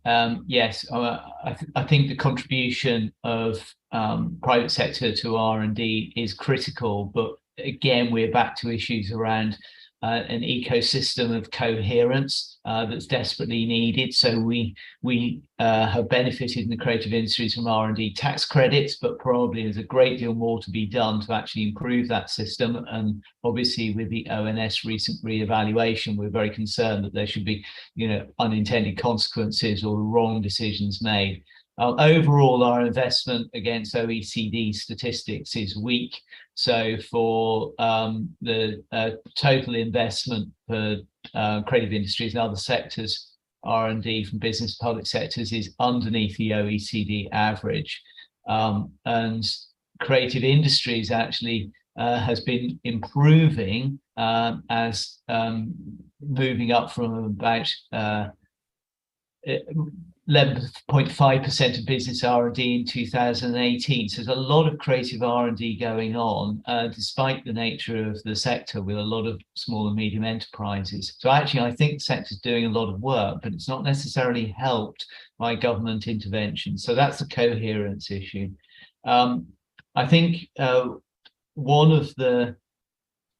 Yes, I think the contribution of private sector to R&D is critical, but again, we're back to issues around an ecosystem of coherence that's desperately needed. So we have benefited in the creative industries from R&D tax credits, but probably there's a great deal more to be done to actually improve that system. And obviously with the ONS recent re-evaluation, we're very concerned that there should be, unintended consequences or wrong decisions made. Overall, our investment against OECD statistics is weak. So for the total investment for creative industries and other sectors, R&D from business public sectors is underneath the OECD average. And creative industries actually has been improving as moving up from about 11.5% of business R&D in 2018. So there's a lot of creative R&D going on, despite the nature of the sector with a lot of small and medium enterprises. So actually, I think the sector's doing a lot of work, but it's not necessarily helped by government intervention. So that's a coherence issue. I think one of the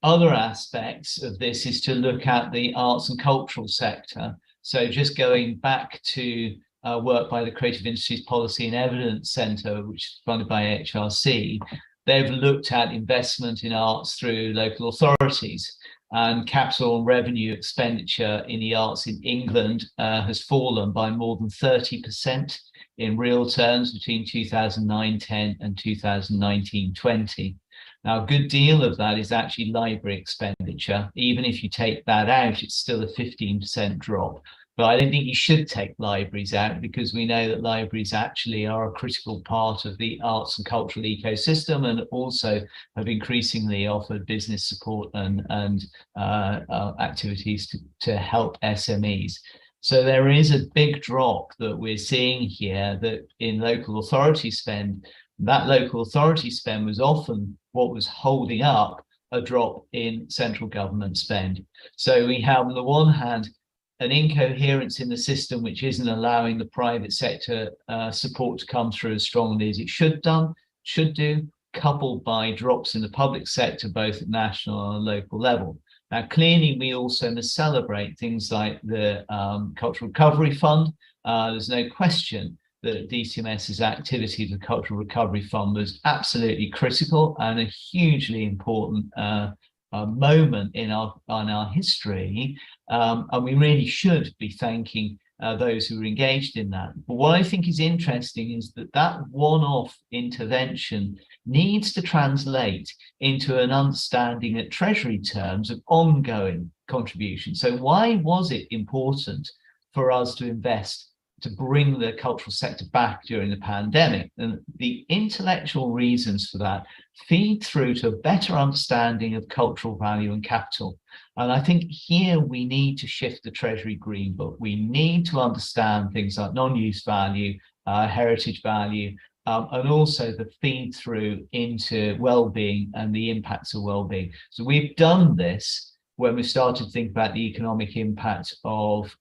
other aspects of this is to look at the arts and cultural sector. So just going back to work by the Creative Industries Policy and Evidence Centre, which is funded by HRC, they've looked at investment in arts through local authorities, and capital and revenue expenditure in the arts in England has fallen by more than 30% in real terms between 2009-10 and 2019-20. Now, a good deal of that is actually library expenditure. Even if you take that out, it's still a 15% drop. But I don't think you should take libraries out, because we know that libraries actually are a critical part of the arts and cultural ecosystem, and also have increasingly offered business support and activities to help SMEs. So there is a big drop that we're seeing here that in local authority spend. That local authority spend was often what was holding up a drop in central government spend. So we have, on the one hand, an incoherence in the system which isn't allowing the private sector support to come through as strongly as it should do, coupled by drops in the public sector, both at national and local level. Now, clearly, we also must celebrate things like the Cultural Recovery Fund. There's no question that DCMS's activity, the Cultural Recovery Fund, was absolutely critical and a hugely important moment in our history, and we really should be thanking those who were engaged in that. But what I think is interesting is that one-off intervention needs to translate into an understanding at Treasury terms of ongoing contribution. So why was it important for us to invest to bring the cultural sector back during the pandemic. And the intellectual reasons for that feed through to a better understanding of cultural value and capital. And I think here we need to shift the Treasury Green Book. We need to understand things like non-use value, heritage value, and also the feed through into well-being and the impacts of well-being. So we've done this when we started to think about the economic impact of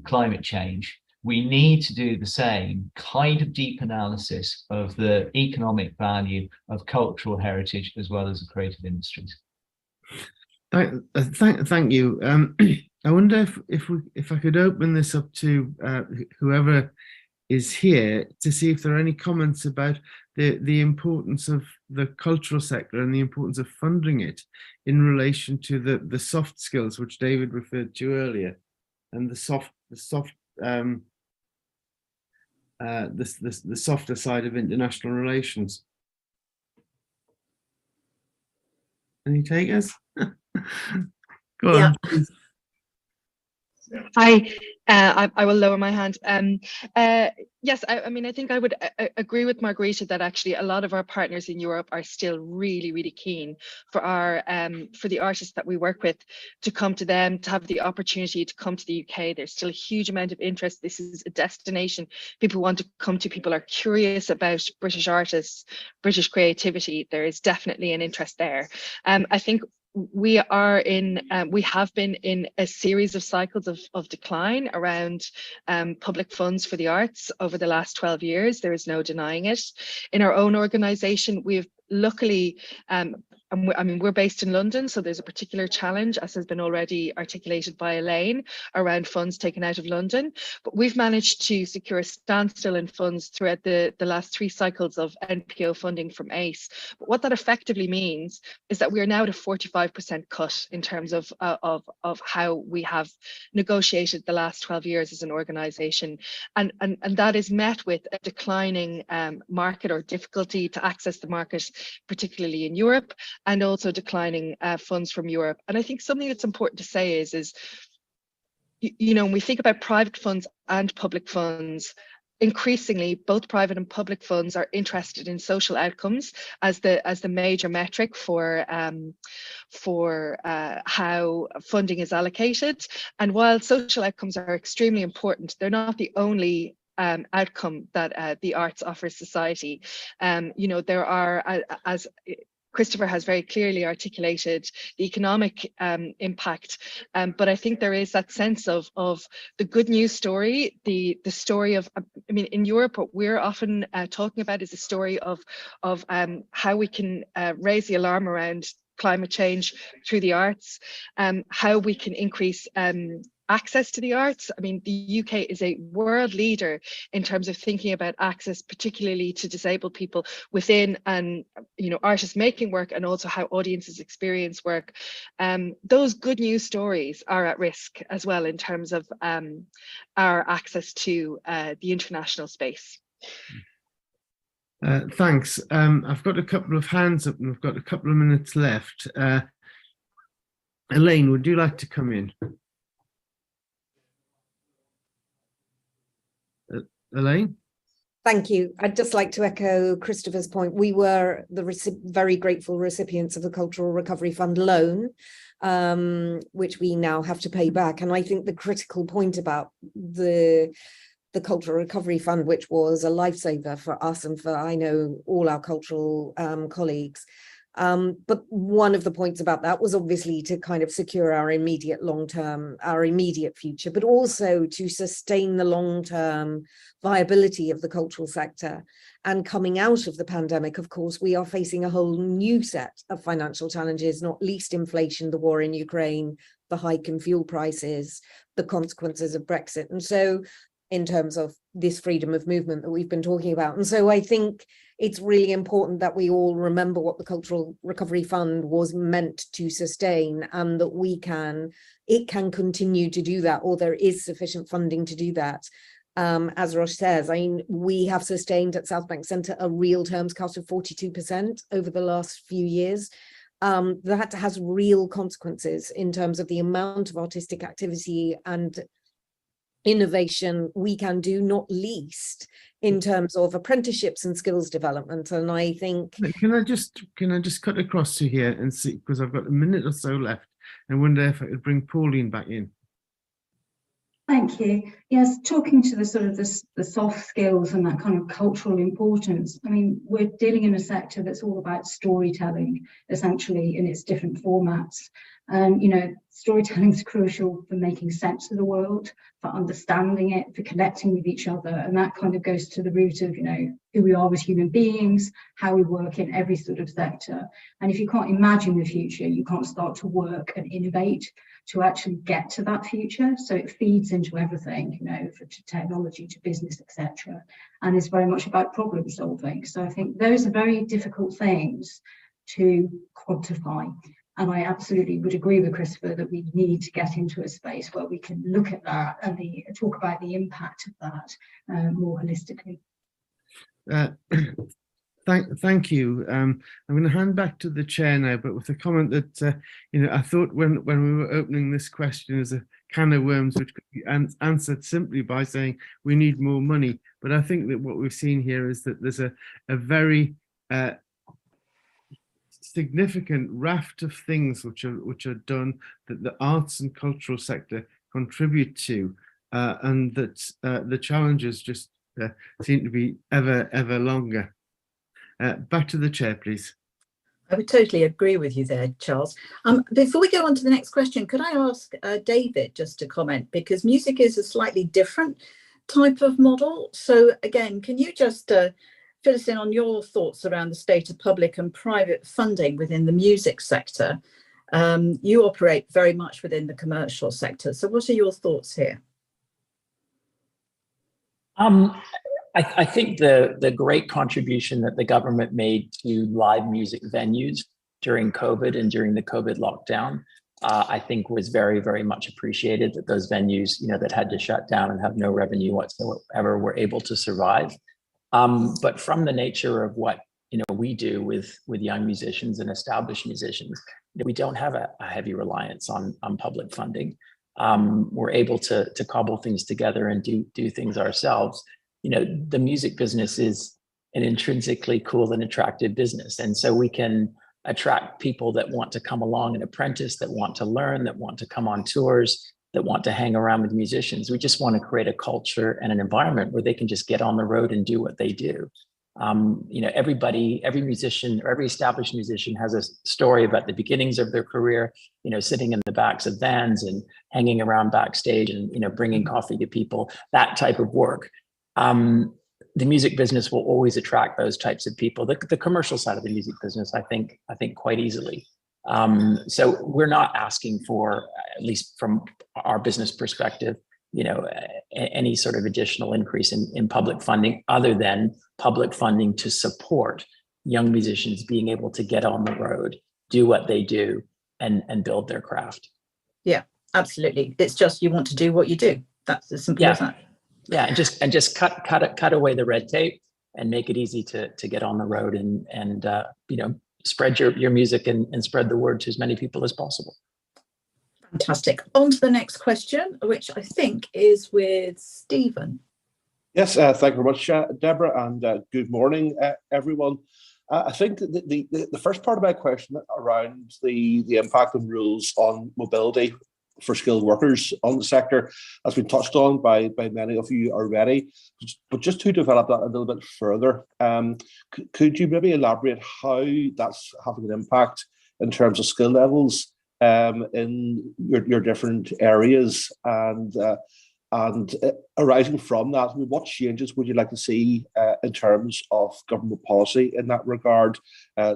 climate change. We need to do the same kind of deep analysis of the economic value of cultural heritage as well as the creative industries. Thank you. I wonder if I could open this up to whoever is here to see if there are any comments about the importance of the cultural sector and the importance of funding it in relation to the soft skills which David referred to earlier, and the softer side of international relations. Any takers? Go on. I will lower my hand. Yes, I mean, I think I would agree with Margarita that actually a lot of our partners in Europe are still really, really keen for the artists that we work with to come to them, to have the opportunity to come to the UK. There's still a huge amount of interest. This is a destination people want to come to. People are curious about British artists, British creativity. There is definitely an interest there. I think we have been in a series of cycles of decline around public funds for the arts over the last 12 years. There is no denying it. In our own organisation, we've luckily, I mean, we're based in London, so there's a particular challenge, as has been already articulated by Elaine, around funds taken out of London. But we've managed to secure a standstill in funds throughout the last 3 cycles of NPO funding from ACE. But what that effectively means is that we are now at a 45% cut in terms of how we have negotiated the last 12 years as an organisation. And that is met with a declining market, or difficulty to access the market, particularly in Europe, and also declining funds from Europe. And I think something that's important to say is, you know, when we think about private funds and public funds, increasingly both private and public funds are interested in social outcomes as the major metric for how funding is allocated. And while social outcomes are extremely important, they're not the only outcome that the arts offers society. You know, there are, as Christopher has very clearly articulated, the economic impact, but I think there is that sense of the good news story, the story of, I mean, in Europe, what we're often talking about is the story of how we can raise the alarm around climate change through the arts, how we can increase access to the arts. I mean, the UK is a world leader in terms of thinking about access, particularly to disabled people within, and you know, artists making work, and also how audiences experience work. Those good news stories are at risk as well in terms of our access to the international space. Thanks. I've got a couple of hands up and I've got a couple of minutes left. Elaine, would you like to come in? Elaine? Thank you. I'd just like to echo Christopher's point. We were the very grateful recipients of the Cultural Recovery Fund loan, which we now have to pay back. And I think the critical point about the Cultural Recovery Fund, which was a lifesaver for us and for, I know, all our cultural colleagues. But one of the points about that was obviously to kind of secure our immediate long-term, our immediate future, but also to sustain the long-term viability of the cultural sector. And coming out of the pandemic, of course, we are facing a whole new set of financial challenges, not least inflation, the war in Ukraine, the hike in fuel prices, the consequences of Brexit. And so in terms of this freedom of movement that we've been talking about. And so I think it's really important that we all remember what the Cultural Recovery Fund was meant to sustain, and that it can continue to do that, or there is sufficient funding to do that. As Rosh says, I mean, we have sustained at South Bank Centre a real terms cost of 42% over the last few years. That has real consequences in terms of the amount of artistic activity and innovation we can do, not least in terms of apprenticeships and skills development. And I think, can I just cut across to here and see, because I've got a minute or so left, and wonder if I could bring Pauline back in. Thank you. Yes, talking to the sort of the soft skills and that kind of cultural importance. I mean, we're dealing in a sector that's all about storytelling, essentially, in its different formats. And, you know, storytelling is crucial for making sense of the world, for understanding it, for connecting with each other. And that kind of goes to the root of, you know, who we are as human beings, how we work in every sort of sector. And if you can't imagine the future, you can't start to work and innovate to actually get to that future. So it feeds into everything, you know, to technology, to business, etc. And it's very much about problem solving. So I think those are very difficult things to quantify. And I absolutely would agree with Christopher that we need to get into a space where we can look at that and talk about the impact of that more holistically. Thank you. I'm going to hand back to the chair now, but with a comment that you know, I thought when we were opening this question as a can of worms, which could be answered simply by saying we need more money. But I think that what we've seen here is that there's a very significant raft of things which are done that the arts and cultural sector contribute to, and that the challenges just seem to be ever longer. Back to the chair, please. I would totally agree with you there, Charles. Before we go on to the next question, could I ask David just to comment, because music is a slightly different type of model. So again, can you just fill us in on your thoughts around the state of public and private funding within the music sector? You operate very much within the commercial sector. So what are your thoughts here? I think the great contribution that the government made to live music venues during COVID and during the COVID lockdown, I think was very, very much appreciated, that those venues, you know, that had to shut down and have no revenue whatsoever were able to survive. But from the nature of what, you know, we do with young musicians and established musicians, we don't have a heavy reliance on public funding. We're able to cobble things together and do things ourselves. You know, the music business is an intrinsically cool and attractive business. And so we can attract people that want to come along and apprentice, that want to learn, that want to come on tours, that want to hang around with musicians. We just want to create a culture and an environment where they can just get on the road and do what they do. You know, every musician or every established musician has a story about the beginnings of their career, you know, sitting in the backs of vans and hanging around backstage and, you know, bringing coffee to people, that type of work. The music business will always attract those types of people. The commercial side of the music business, I think quite easily. So we're not asking for, at least from our business perspective, you know, any sort of additional increase in public funding, other than public funding to support young musicians being able to get on the road, do what they do, and build their craft. Yeah, absolutely. It's just, you want to do what you do. That's as simple as that. Yeah, and just cut away the red tape and make it easy to get on the road and you know, spread your music and spread the word to as many people as possible. Fantastic. On to the next question, which I think is with Stephen. Yes, thank you very much, Deborah, and good morning, everyone. I think the first part of my question around the impact of rules on mobility for skilled workers on the sector has been touched on by many of you already, but just to develop that a little bit further, could you maybe elaborate how that's having an impact in terms of skill levels in your different areas, and arising from that, what changes would you like to see in terms of government policy in that regard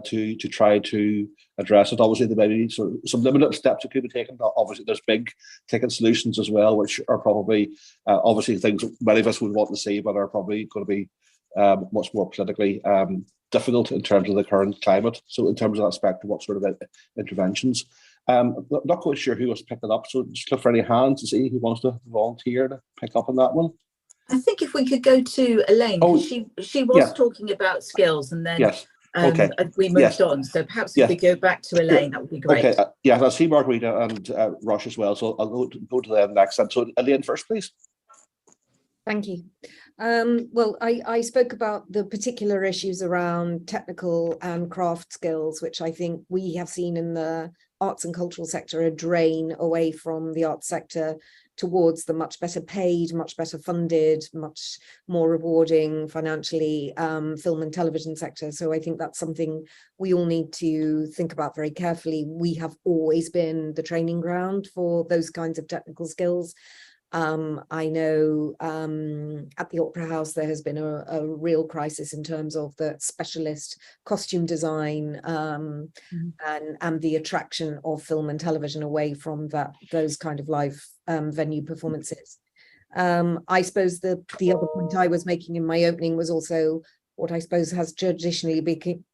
to try to address it? Obviously, there may be sort of some limited steps that could be taken. Obviously, there's big ticket solutions as well, which are probably obviously things many of us would want to see, but are probably going to be much more politically difficult in terms of the current climate. So in terms of that spectrum, what sort of interventions? Not quite sure who was picking up, so just look for any hands to see who wants to volunteer to pick up on that one. I think if we could go to Elaine, because she was talking about skills, and then we moved on. So perhaps if we go back to Elaine, that would be great. Okay, I see Margarita and Rush as well, so I'll go to them next. And so Elaine first, please. Thank you. Well, I spoke about the particular issues around technical and craft skills, which I think we have seen in the arts and cultural sector a drain away from the arts sector towards the much better paid, much better funded, much more rewarding financially film and television sector. So I think that's something we all need to think about very carefully. We have always been the training ground for those kinds of technical skills. I know at the Opera House there has been a real crisis in terms of the specialist costume design and the attraction of film and television away from those kind of live venue performances. I suppose the other point I was making in my opening was also what I suppose has traditionally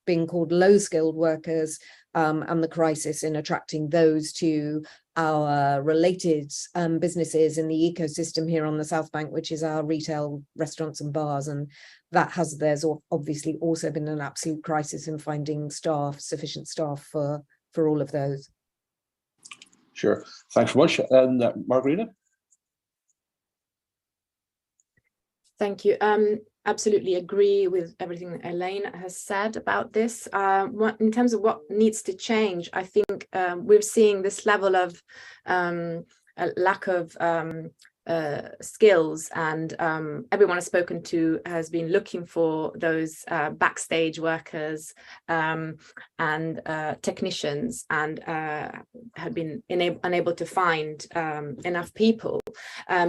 been called low-skilled workers, and the crisis in attracting those to our related businesses in the ecosystem here on the South Bank, which is our retail, restaurants and bars. And there's obviously also been an absolute crisis in finding sufficient staff for all of those. Sure, thanks very much. And Margarita? Thank you. Absolutely agree with everything Elaine has said about this. In terms of what needs to change, I think we're seeing this level of a lack of skills, and everyone I've spoken to has been looking for those backstage workers and technicians, and have been unable to find enough people.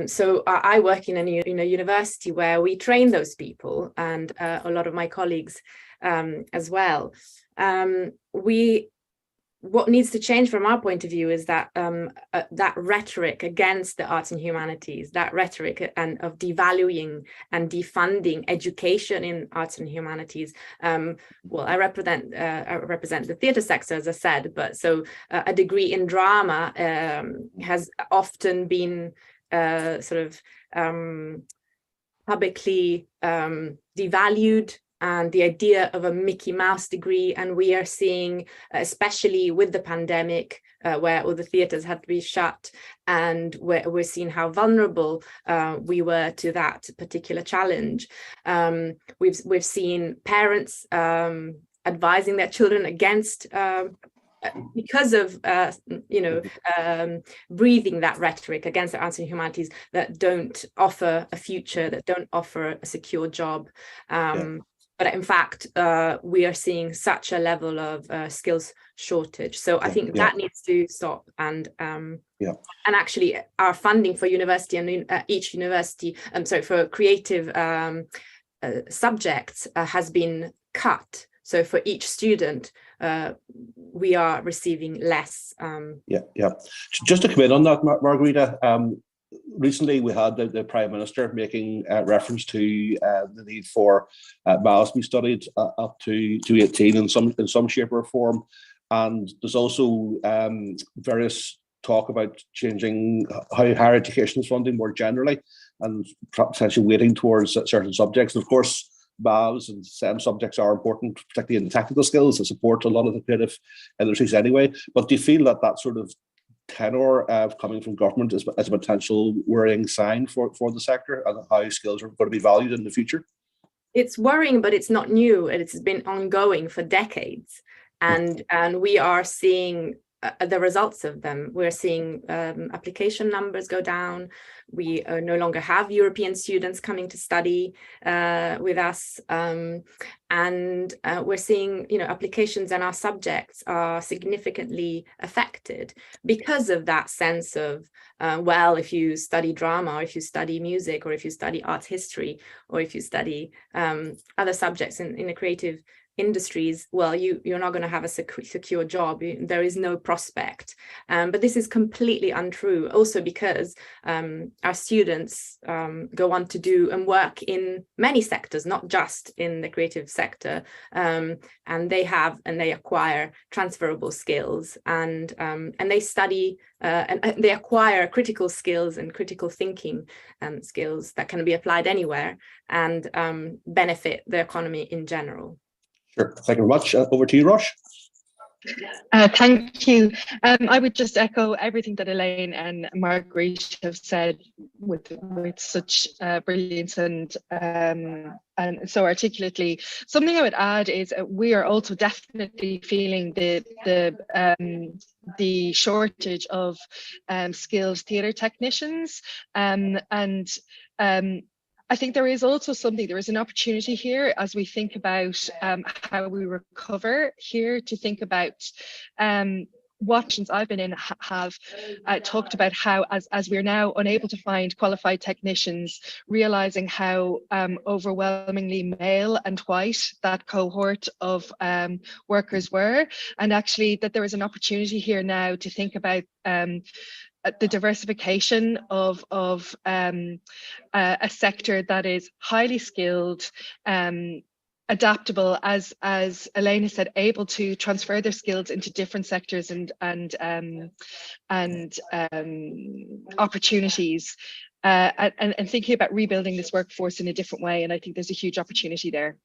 So I work in a university where we train those people, and a lot of my colleagues as well. What needs to change from our point of view is that that rhetoric against the arts and humanities, that rhetoric of devaluing and defunding education in arts and humanities. Well, I represent the theatre sector, as I said, but so a degree in drama has often been publicly devalued, and the idea of a Mickey Mouse degree. And we are seeing, especially with the pandemic, where all the theatres had to be shut, and we're seeing how vulnerable we were to that particular challenge. We've seen parents advising their children against because of breathing that rhetoric against the arts and humanities that don't offer a future, that don't offer a secure job. But in fact, we are seeing such a level of skills shortage. So I think that needs to stop. And actually, our funding for university and each university, for creative subjects has been cut. So for each student, we are receiving less. Just to come in on that, Margarita. Recently, we had the Prime Minister making reference to the need for maths to be studied up to 18 in some shape or form, and there's also various talk about changing how higher education is funded more generally, and potentially weighting towards certain subjects. And of course, maths and STEM subjects are important, particularly in the technical skills that support a lot of the creative industries anyway. But do you feel that sort of tenor coming from government is a potential worrying sign for the sector, and how skills are going to be valued in the future? It's worrying, but it's not new. It's been ongoing for decades, and we are seeing the results of them. We're seeing application numbers go down. We no longer have European students coming to study with us, and we're seeing, applications and our subjects are significantly affected because of that sense of, well, if you study drama, or if you study music, or if you study art history, or if you study other subjects in the creative industries, well, you're not going to have a secure job. There is no prospect. But this is completely untrue, also because our students go on to do and work in many sectors, not just in the creative sector, and they acquire transferable skills, and they study and they acquire critical skills and critical thinking skills that can be applied anywhere and benefit the economy in general. Sure, thank you very much. Over to you, Rosh. Thank you. I would just echo everything that Elaine and Marguerite have said with such brilliance and so articulately. Something I would add is we are also definitely feeling the shortage of skilled theatre technicians, and I think there is also there is an opportunity here as we think about how we recover here, to think about what options I've been in have talked about how as we're now unable to find qualified technicians, realizing how overwhelmingly male and white that cohort of workers were, and actually that there is an opportunity here now to think about the diversification of a sector that is highly skilled, adaptable, as Elaine has said, able to transfer their skills into different sectors and opportunities, and thinking about rebuilding this workforce in a different way. And I think there's a huge opportunity there.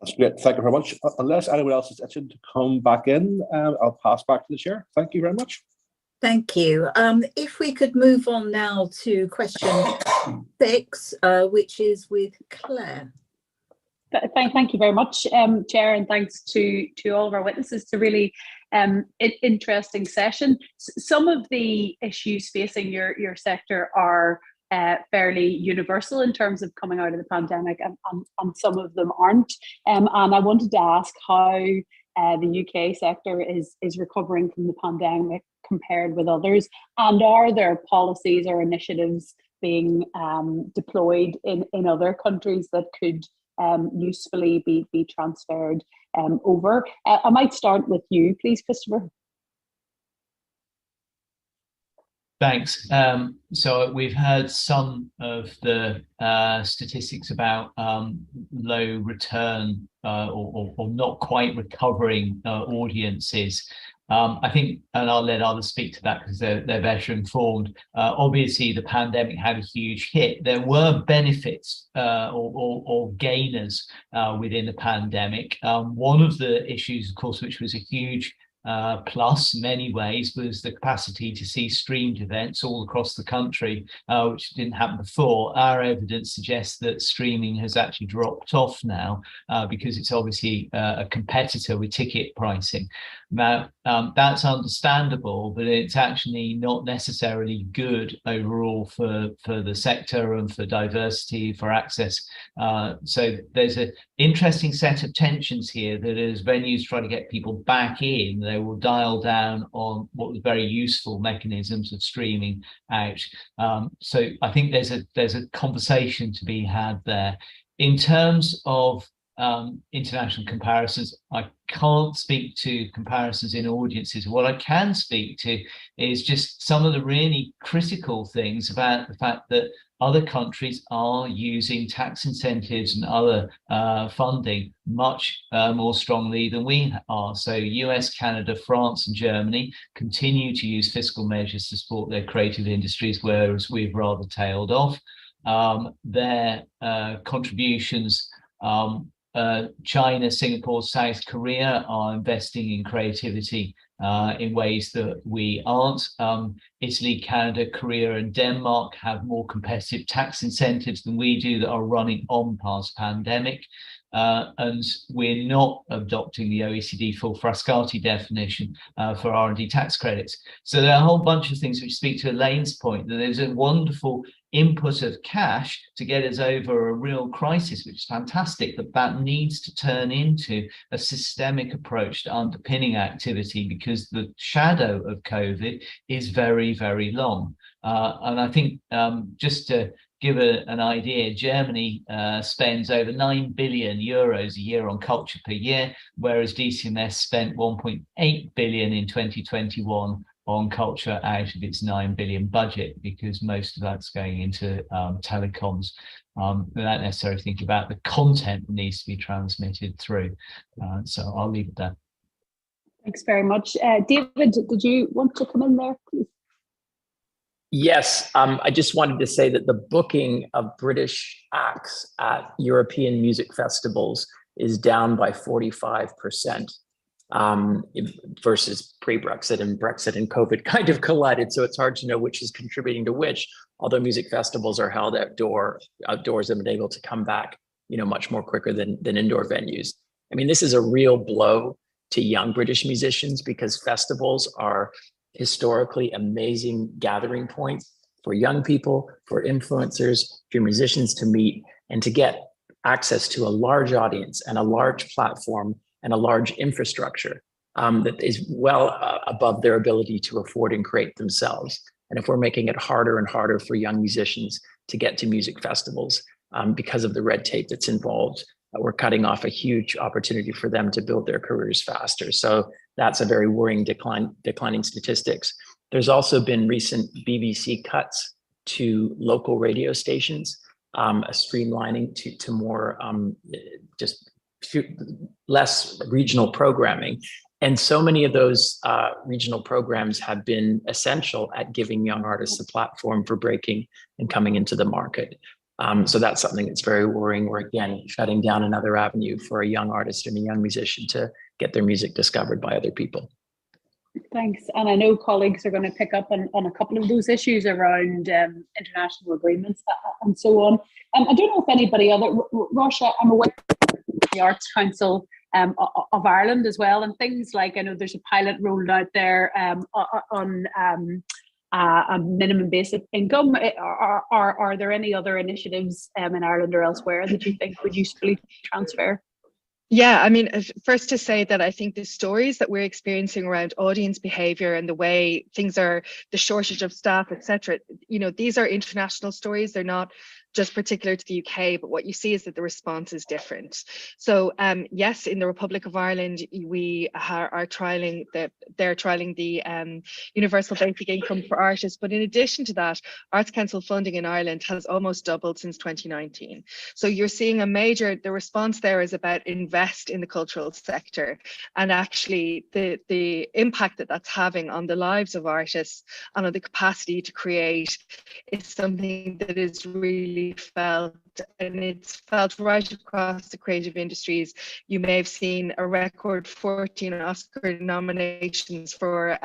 That's great. Thank you very much. Unless anyone else is itching to come back in, I'll pass back to the chair. Thank you very much. Thank you. If we could move on now to question 6, which is with Claire. Thank you very much, Chair, and thanks to all of our witnesses. It's a really interesting session. Some of the issues facing your sector are fairly universal in terms of coming out of the pandemic, and some of them aren't. And I wanted to ask how the UK sector is recovering from the pandemic compared with others, and are there policies or initiatives being deployed in other countries that could usefully be transferred over? I might start with you, please, Christopher. Thanks. So we've heard some of the statistics about low return or not quite recovering audiences. I think, and I'll let others speak to that because they're better informed. Obviously, the pandemic had a huge hit. There were benefits or gainers within the pandemic. One of the issues, of course, which was a huge plus in many ways, was the capacity to see streamed events all across the country, which didn't happen before. Our evidence suggests that streaming has actually dropped off now because it's obviously a competitor with ticket pricing. Now, that's understandable, but it's actually not necessarily good overall for the sector and for diversity, for access. So there's an interesting set of tensions here that as venues try to get people back in, they will dial down on what was very useful mechanisms of streaming out. So I think there's a conversation to be had there. In terms of international comparisons, I can't speak to comparisons in audiences. What I can speak to is just some of the really critical things about the fact that other countries are using tax incentives and other funding much more strongly than we are. So US, Canada, France and Germany continue to use fiscal measures to support their creative industries, whereas we've rather tailed off. Their contributions, China, Singapore, South Korea are investing in creativity in ways that we aren't. Italy, Canada, Korea and Denmark have more competitive tax incentives than we do that are running on past pandemic. And we're not adopting the OECD full Frascati definition for R&D tax credits. So there are a whole bunch of things which speak to Elaine's point, that there's a wonderful input of cash to get us over a real crisis, which is fantastic, but that needs to turn into a systemic approach to underpinning activity, because the shadow of COVID is very, very long. And I think just to give an idea, Germany spends over 9 billion euros a year on culture per year, whereas DCMS spent 1.8 billion in 2021 on culture out of its 9 billion budget, because most of that's going into telecoms, without necessarily thinking about the content that needs to be transmitted through. So I'll leave it there. Thanks very much. David, did you want to come in there, please? Yes, I just wanted to say that the booking of British acts at European music festivals is down by 45%. versus pre-Brexit, and Brexit and COVID kind of collided. So it's hard to know which is contributing to which, although music festivals are held outdoors and been able to come back, much more quicker than indoor venues. I mean, this is a real blow to young British musicians because festivals are historically amazing gathering points for young people, for influencers, for musicians to meet and to get access to a large audience and a large platform and a large infrastructure that is well above their ability to afford and create themselves. And if we're making it harder and harder for young musicians to get to music festivals because of the red tape that's involved, we're cutting off a huge opportunity for them to build their careers faster. So that's a very worrying declining statistics. There's also been recent BBC cuts to local radio stations, a streamlining to more less regional programming. And so many of those regional programs have been essential at giving young artists a platform for breaking and coming into the market. So that's something that's very worrying. We're again shutting down another avenue for a young artist and a young musician to get their music discovered by other people. Thanks. And I know colleagues are going to pick up on a couple of those issues around international agreements and so on. I don't know if anybody other, Russia, I'm aware of the Arts Council of Ireland as well, and things like, I know there's a pilot rolled out there on a minimum basic income. Are there any other initiatives in Ireland or elsewhere that you think would usefully transfer? Yeah, I mean, first to say that I think the stories that we're experiencing around audience behavior and the way things are, the shortage of staff, etc., these are international stories. They're not just particular to the UK, but what you see is that the response is different. So yes, in the Republic of Ireland, we are trialling the universal basic income for artists. But in addition to that, Arts Council funding in Ireland has almost doubled since 2019. So you're seeing the response there is about invest in the cultural sector, and actually the impact that that's having on the lives of artists and on the capacity to create is something that is really felt, and it's felt right across the creative industries. You may have seen a record 14 Oscar nominations for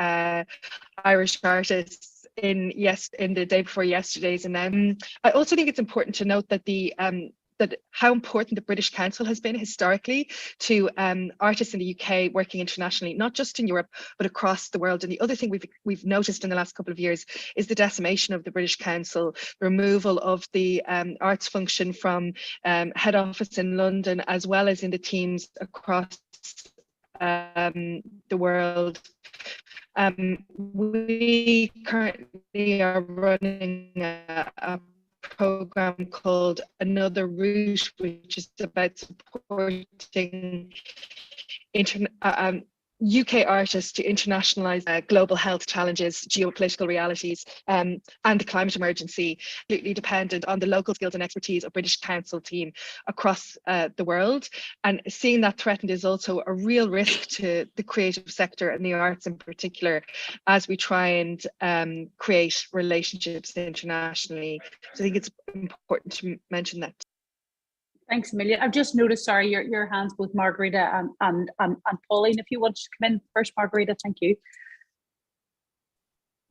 Irish artists in the day before yesterday's. And I also think it's important to note that that how important the British Council has been historically to artists in the UK working internationally, not just in Europe, but across the world. And the other thing we've noticed in the last couple of years is the decimation of the British Council, the removal of the arts function from head office in London, as well as in the teams across the world. We currently are running a program called Another Route, which is about supporting UK artists to internationalise global health challenges, geopolitical realities, and the climate emergency, completely dependent on the local skills and expertise of British Council team across the world. And seeing that threatened is also a real risk to the creative sector and the arts in particular, as we try and create relationships internationally. So I think it's important to mention that. Thanks, Amelia. I've just noticed, sorry, your hands, both Margarita and Pauline. If you want to come in first, Margarita, thank you.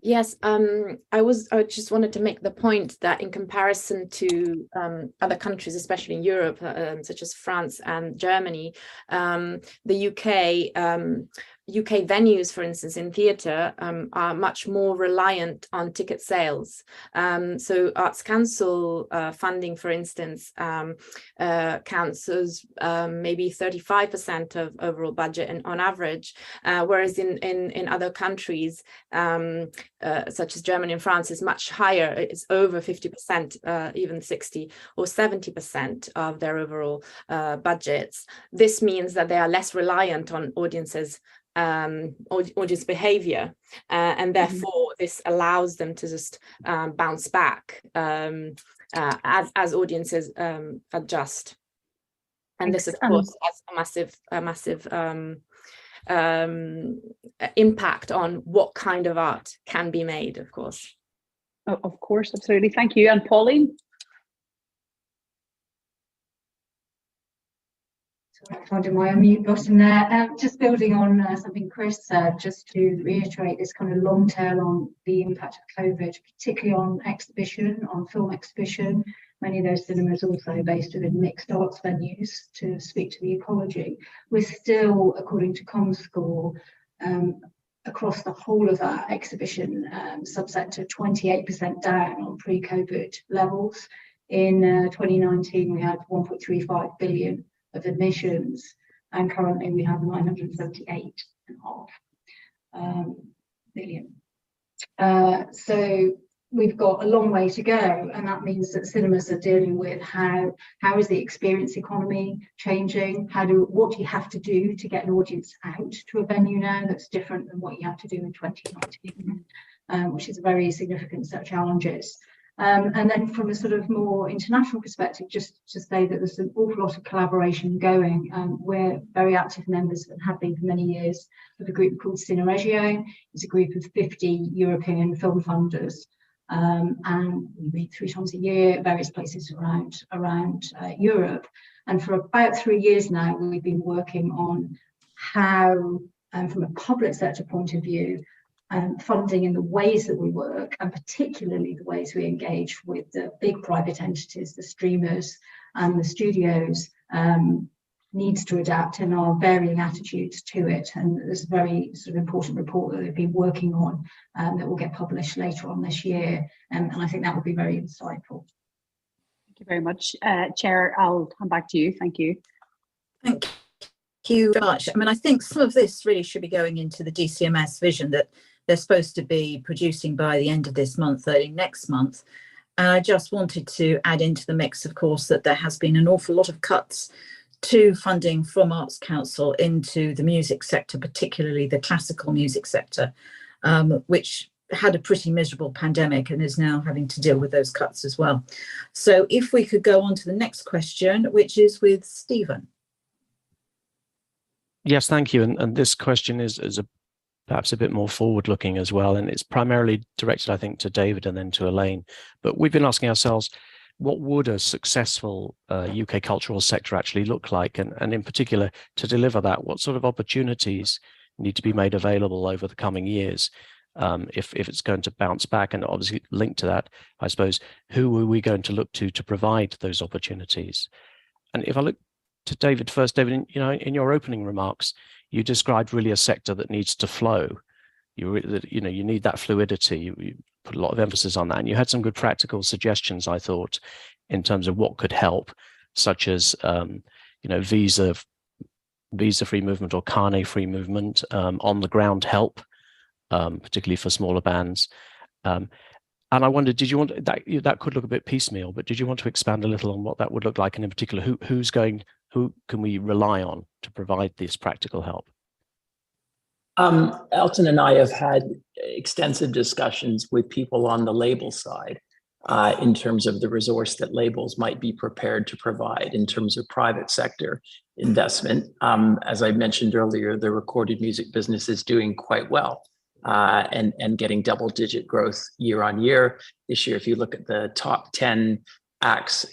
Yes, I just wanted to make the point that in comparison to other countries, especially in Europe, such as France and Germany, the UK venues, for instance, in theatre are much more reliant on ticket sales. So Arts Council funding, for instance, counts as maybe 35% of overall budget and on average, whereas in other countries, such as Germany and France, is much higher. It's over 50%, even 60 or 70% of their overall budgets. This means that they are less reliant on audiences, audience behavior, and therefore this allows them to just bounce back as audiences adjust. And this, of course, has a massive impact on what kind of art can be made, of course. Oh, of course, absolutely. Thank you. And Pauline? Finding my unmute button there. Just building on something Chris said, just to reiterate this kind of long tail on the impact of COVID, particularly on exhibition, on film exhibition. Many of those cinemas also based within mixed arts venues to speak to the ecology. We're still, according to ComScore, across the whole of that exhibition subsector, 28% down on pre-COVID levels. In 2019, we had 1.35 billion of admissions, and currently we have 978.5 million. So we've got a long way to go, and that means that cinemas are dealing with how is the experience economy changing? What do you have to do to get an audience out to a venue now that's different than what you had to do in 2019, which is a very significant set of challenges. And then from a sort of more international perspective, just to say that there's an awful lot of collaboration going. We're very active members and have been for many years of a group called Cineregio. It's a group of 50 European film funders. And we meet 3 times a year at various places around Europe. And for about 3 years now, we've been working on how, from a public sector point of view, funding in the ways that we work, and particularly the ways we engage with the big private entities, the streamers and the studios, needs to adapt in our varying attitudes to it. And there's a very sort of important report that they've been working on that will get published later on this year. And I think that will be very insightful. Thank you very much. Chair, I'll come back to you. Thank you. Thank you very much. I mean, I think some of this really should be going into the DCMS vision that they're supposed to be producing by the end of this month, early next month. And I just wanted to add into the mix, of course, that there has been an awful lot of cuts to funding from Arts Council into the music sector, particularly the classical music sector, which had a pretty miserable pandemic and is now having to deal with those cuts as well. So if we could go on to the next question, which is with Stephen. Yes, thank you. And this question is perhaps a bit more forward-looking as well, and it's primarily directed, I think, to David and then to Elaine. But we've been asking ourselves, what would a successful UK cultural sector actually look like? And in particular, to deliver that, what sort of opportunities need to be made available over the coming years if it's going to bounce back? And obviously linked to that, I suppose, who are we going to look to provide those opportunities? And if I look to David first, David, in your opening remarks, you described really a sector that needs to flow. You need that fluidity. You put a lot of emphasis on that, and you had some good practical suggestions, I thought, in terms of what could help, such as visa-free movement or carnet-free movement, on the ground help, particularly for smaller bands. And I wondered, did you want that could look a bit piecemeal, but did you want to expand a little on what that would look like, and in particular, who can we rely on to provide this practical help? Elton and I have had extensive discussions with people on the label side in terms of the resource that labels might be prepared to provide in terms of private sector investment. As I mentioned earlier, the recorded music business is doing quite well and getting double-digit growth year on year. This year, if you look at the top 10 acts,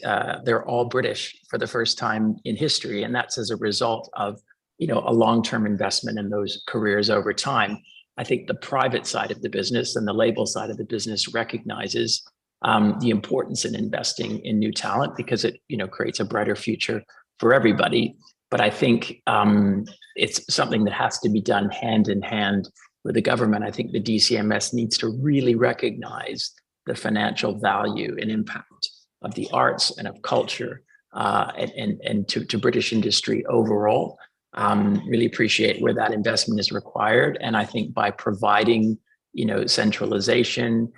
they're all British for the first time in history, and that's as a result of a long-term investment in those careers over time. I think the private side of the business and the label side of the business recognizes the importance in investing in new talent because it creates a brighter future for everybody. But I think it's something that has to be done hand in hand with the government. I think the DCMS needs to really recognize the financial value and impact of the arts and of culture and to British industry overall. Really appreciate where that investment is required. And I think by providing, centralization,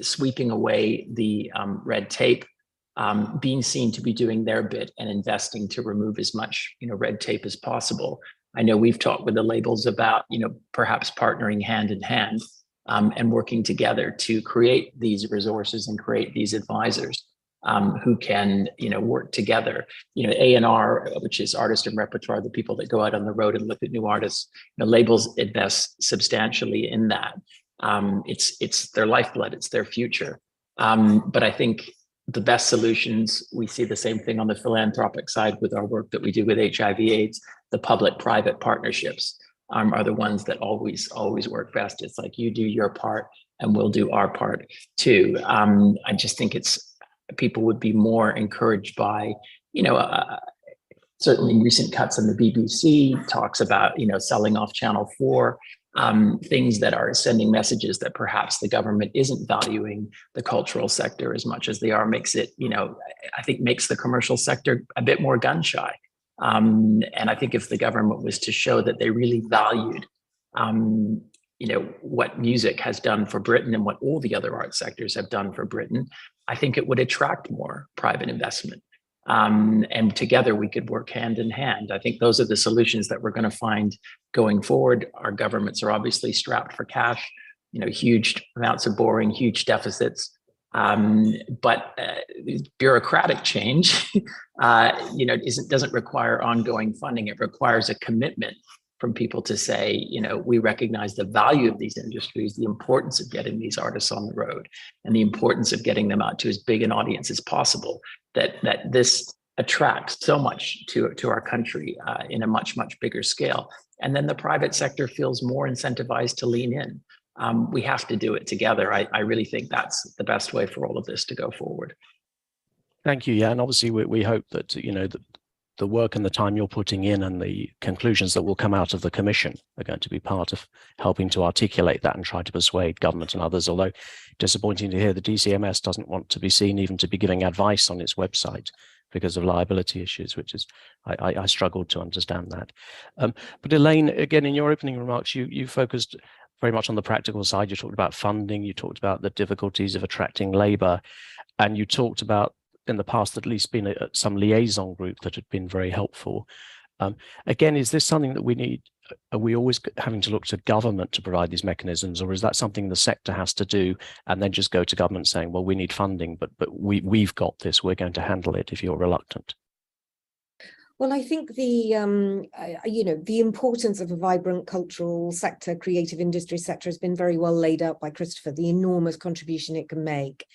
sweeping away the red tape, being seen to be doing their bit and investing to remove as much, red tape as possible. I know we've talked with the labels about, perhaps partnering hand in hand and working together to create these resources and create these advisors who can, work together. A&R, which is artist and repertoire, the people that go out on the road and look at new artists, labels invest substantially in that. It's their lifeblood, it's their future. But I think the best solutions, we see the same thing on the philanthropic side with our work that we do with HIV/AIDS. The public-private partnerships are the ones that always work best. It's like, you do your part and we'll do our part too. I just think people would be more encouraged by, certainly recent cuts in the BBC talks about, selling off Channel 4, things that are sending messages that perhaps the government isn't valuing the cultural sector as much as they are, makes it, I think makes the commercial sector a bit more gun shy. And I think if the government was to show that they really valued, what music has done for Britain and what all the other art sectors have done for Britain, I think it would attract more private investment. And together we could work hand in hand. I think those are the solutions that we're going to find going forward. Our governments are obviously strapped for cash, huge amounts of borrowing, huge deficits. But bureaucratic change, doesn't require ongoing funding. It requires a commitment from people to say, we recognize the value of these industries, the importance of getting these artists on the road, and the importance of getting them out to as big an audience as possible. That this attracts so much to our country in a much bigger scale. And then the private sector feels more incentivized to lean in. We have to do it together. I really think that's the best way for all of this to go forward. Thank you. Yeah, and obviously we hope that the work and the time you're putting in and the conclusions that will come out of the commission are going to be part of helping to articulate that and try to persuade government and others. Although disappointing to hear the DCMS doesn't want to be seen even to be giving advice on its website because of liability issues, which is, I struggled to understand that. But Elaine, again, in your opening remarks, you focused very much on the practical side. You talked about funding, you talked about the difficulties of attracting labor, and you talked about, in the past, at least been some liaison group that had been very helpful. Again, is this something that we need? Are we always having to look to government to provide these mechanisms, or is that something the sector has to do and then just go to government saying, well, we need funding, but we've got this, we're going to handle it if you're reluctant? Well, I think the importance of a vibrant cultural sector, creative industry sector has been very well laid out by Christopher, the enormous contribution it can make.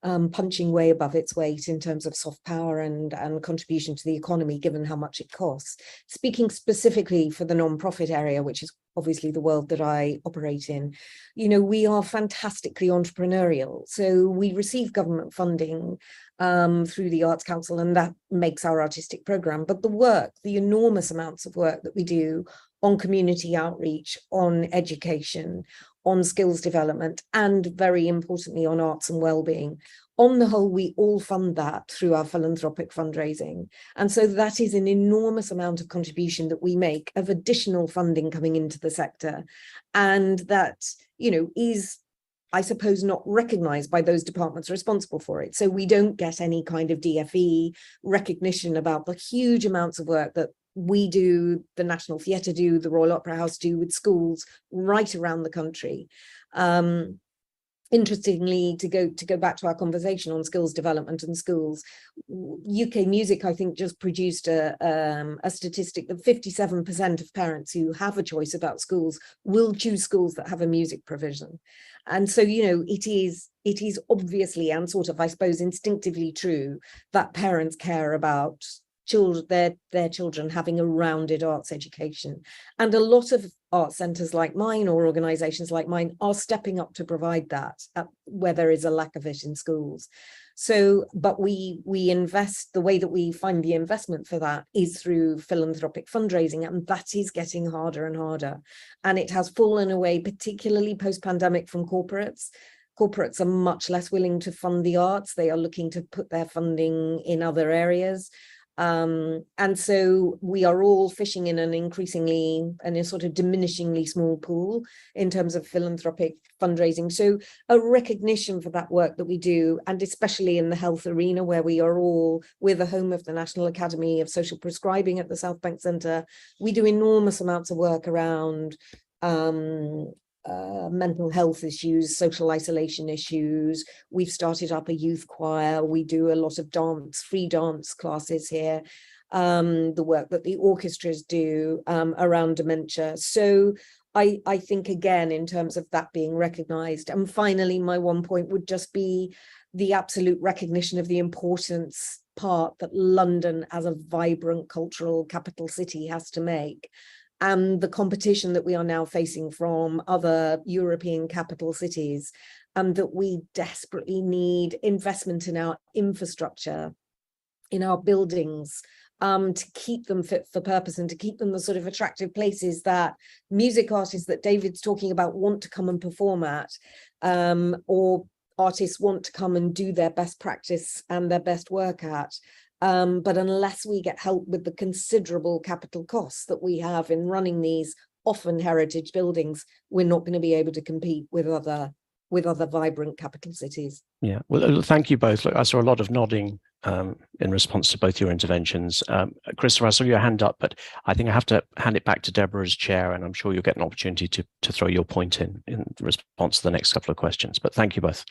Punching way above its weight in terms of soft power and contribution to the economy, given how much it costs. Speaking specifically for the non-profit area, which is obviously the world that I operate in, we are fantastically entrepreneurial. So we receive government funding through the Arts Council, and that makes our artistic program. But the enormous amounts of work that we do on community outreach, on education, on skills development, and very importantly on arts and well-being. On the whole, we all fund that through our philanthropic fundraising. And so that is an enormous amount of contribution that we make of additional funding coming into the sector. And that, is, I suppose, not recognised by those departments responsible for it. So we don't get any kind of DFE recognition about the huge amounts of work that we do, the National Theatre do, the Royal Opera House do with schools right around the country. Interestingly, to go back to our conversation on skills development and schools, UK Music, I think, just produced a statistic that 57% of parents who have a choice about schools will choose schools that have a music provision. And so, it is obviously, and sort of, I suppose, instinctively true that parents care about their children having a rounded arts education. And a lot of art centres like mine or organisations like mine are stepping up to provide that where there is a lack of it in schools. So, but we invest, the way that we find the investment for that is through philanthropic fundraising, and that is getting harder and harder. And it has fallen away, particularly post-pandemic, from corporates. Corporates are much less willing to fund the arts. They are looking to put their funding in other areas. And so we are all fishing in a sort of diminishingly small pool in terms of philanthropic fundraising. So a recognition for that work that we do, and especially in the health arena, where we're the home of the National Academy of Social Prescribing at the South Bank Centre. We do enormous amounts of work around mental health issues, social isolation issues. We've started up a youth choir. We do a lot of free dance classes here. the work that the orchestras do around dementia. So I think, again, in terms of that being recognised. And finally, my one point would just be the absolute recognition of the importance part that London as a vibrant cultural capital city has to make, and the competition that we are now facing from other European capital cities, and that we desperately need investment in our infrastructure, in our buildings, to keep them fit for purpose and to keep them the sort of attractive places that music artists that David's talking about want to come and perform at, or artists want to come and do their best practice and their best work at. But unless we get help with the considerable capital costs that we have in running these often heritage buildings, we're not going to be able to compete with other vibrant capital cities. Yeah, well, thank you both. Look, I saw a lot of nodding in response to both your interventions. Christopher, I saw your hand up, but I think I have to hand it back to Deborah as chair, and I'm sure you'll get an opportunity to throw your point in response to the next couple of questions. But thank you both.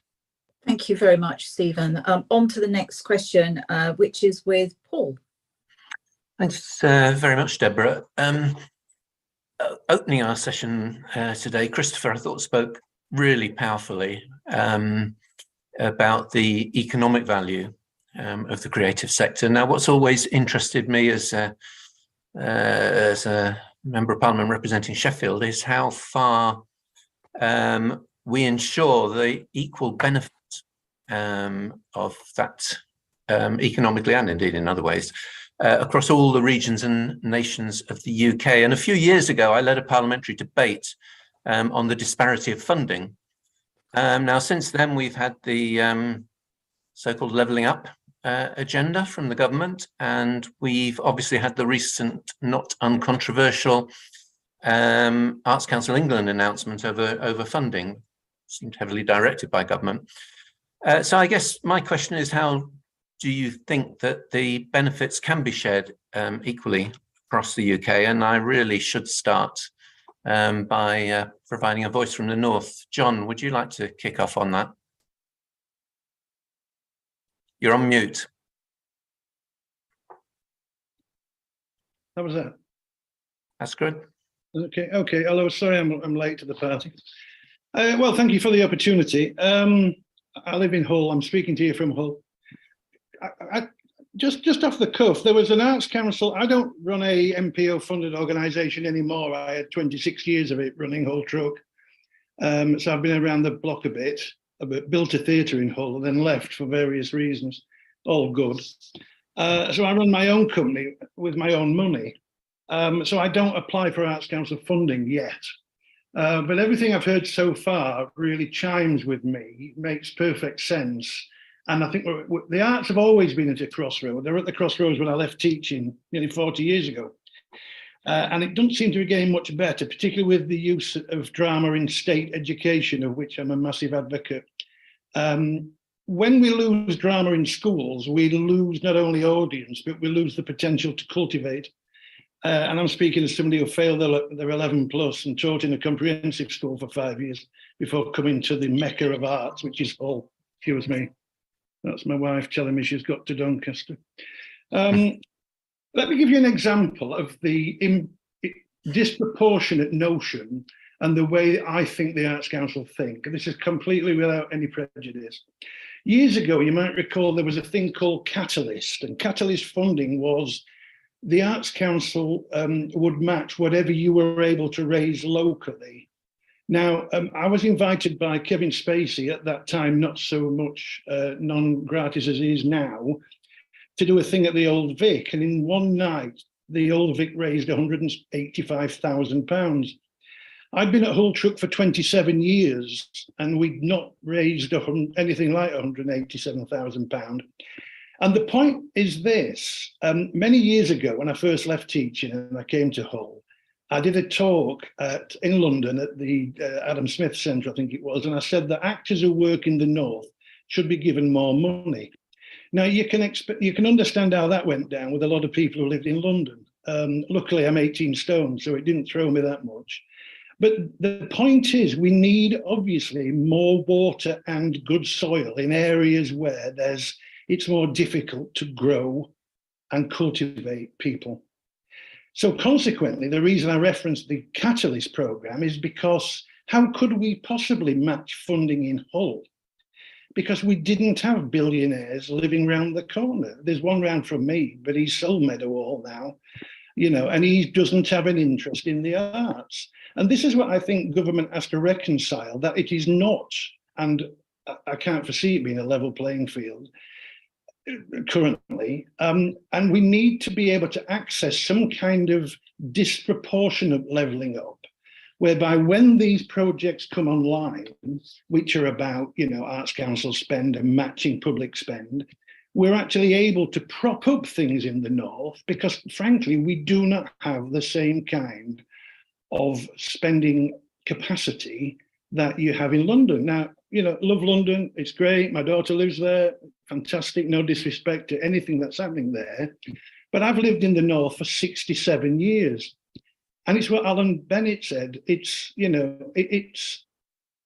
Thank you very much, Stephen. On to the next question, which is with Paul. Thanks very much, Deborah. Opening our session today, Christopher, I thought, spoke really powerfully about the economic value of the creative sector. Now, what's always interested me as a Member of Parliament representing Sheffield is how far we ensure the equal benefit of that economically and indeed in other ways across all the regions and nations of the UK. And a few years ago, I led a parliamentary debate on the disparity of funding. Now, since then, we've had the so-called levelling up agenda from the government, and we've obviously had the recent, not uncontroversial Arts Council England announcement over funding, seemed heavily directed by government. So I guess my question is, how do you think that the benefits can be shared equally across the UK? And I really should start by providing a voice from the north. John, would you like to kick off on that? You're on mute. How was that? That's good. Okay. Hello, sorry I'm late to the party. Well, thank you for the opportunity. I live in Hull. I'm speaking to you from Hull. Just off the cuff, there was an Arts Council. I don't run a MPO funded organisation anymore. I had 26 years of it running Hull Truck. So I've been around the block a bit. I built a theatre in Hull and then left for various reasons, all good. So I run my own company with my own money. So I don't apply for Arts Council funding yet. But everything I've heard so far really chimes with me, makes perfect sense. And I think the arts have always been at a crossroad. They were at the crossroads when I left teaching nearly 40 years ago. And it doesn't seem to be getting much better, particularly with the use of drama in state education, of which I'm a massive advocate. When we lose drama in schools, we lose not only audience, but we lose the potential to cultivate. And I'm speaking as somebody who failed their 11 plus and taught in a comprehensive school for 5 years before coming to the mecca of arts, which is Hull. Excuse me. That's my wife telling me she's got to Doncaster. Let me give you an example of the disproportionate notion and the way I think the Arts Council think. This is completely without any prejudice. Years ago, you might recall there was a thing called Catalyst, and Catalyst funding was the Arts Council would match whatever you were able to raise locally. Now, I was invited by Kevin Spacey, at that time not so much non-gratis as he is now, to do a thing at the Old Vic. And in one night, the Old Vic raised £185,000. I'd been at Hull Truck for 27 years, and we'd not raised anything like £187,000. And the point is this, many years ago, when I first left teaching and I came to Hull, I did a talk in London at the Adam Smith Centre, I think it was, and I said that actors who work in the North should be given more money. Now, you can understand how that went down with a lot of people who lived in London. Luckily, I'm 18 stone, so it didn't throw me that much. But the point is, we need, obviously, more water and good soil in areas where it's more difficult to grow and cultivate people. So consequently, the reason I referenced the Catalyst programme is because how could we possibly match funding in Hull? Because we didn't have billionaires living round the corner. There's one round from me, but he's sold Meadowhall now, you know, and he doesn't have an interest in the arts. And this is what I think government has to reconcile, that it is not, and I can't foresee it being a level playing field currently, and we need to be able to access some kind of disproportionate levelling up, whereby when these projects come online, which are about, you know, Arts Council spend and matching public spend, we're actually able to prop up things in the north, because frankly, we do not have the same kind of spending capacity that you have in London. Now, you know, love London, it's great. My daughter lives there, fantastic, no disrespect to anything that's happening there. But I've lived in the north for 67 years. And it's what Alan Bennett said. It's, you know,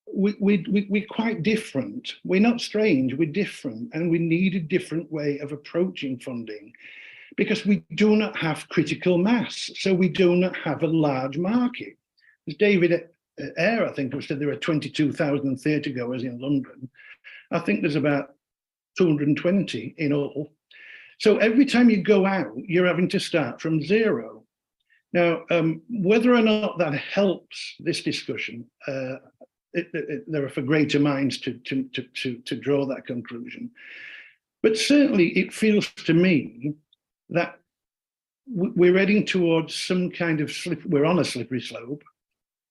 we're quite different. We're not strange, we're different. And we need a different way of approaching funding, because we do not have critical mass. So we do not have a large market. As David Eyre, I think, said there are 22,000 theatre goers in London. I think there's about 220 in all. So every time you go out, you're having to start from zero. Now, whether or not that helps this discussion, there are for greater minds to draw that conclusion. But certainly it feels to me that we're heading towards some kind of we're on a slippery slope.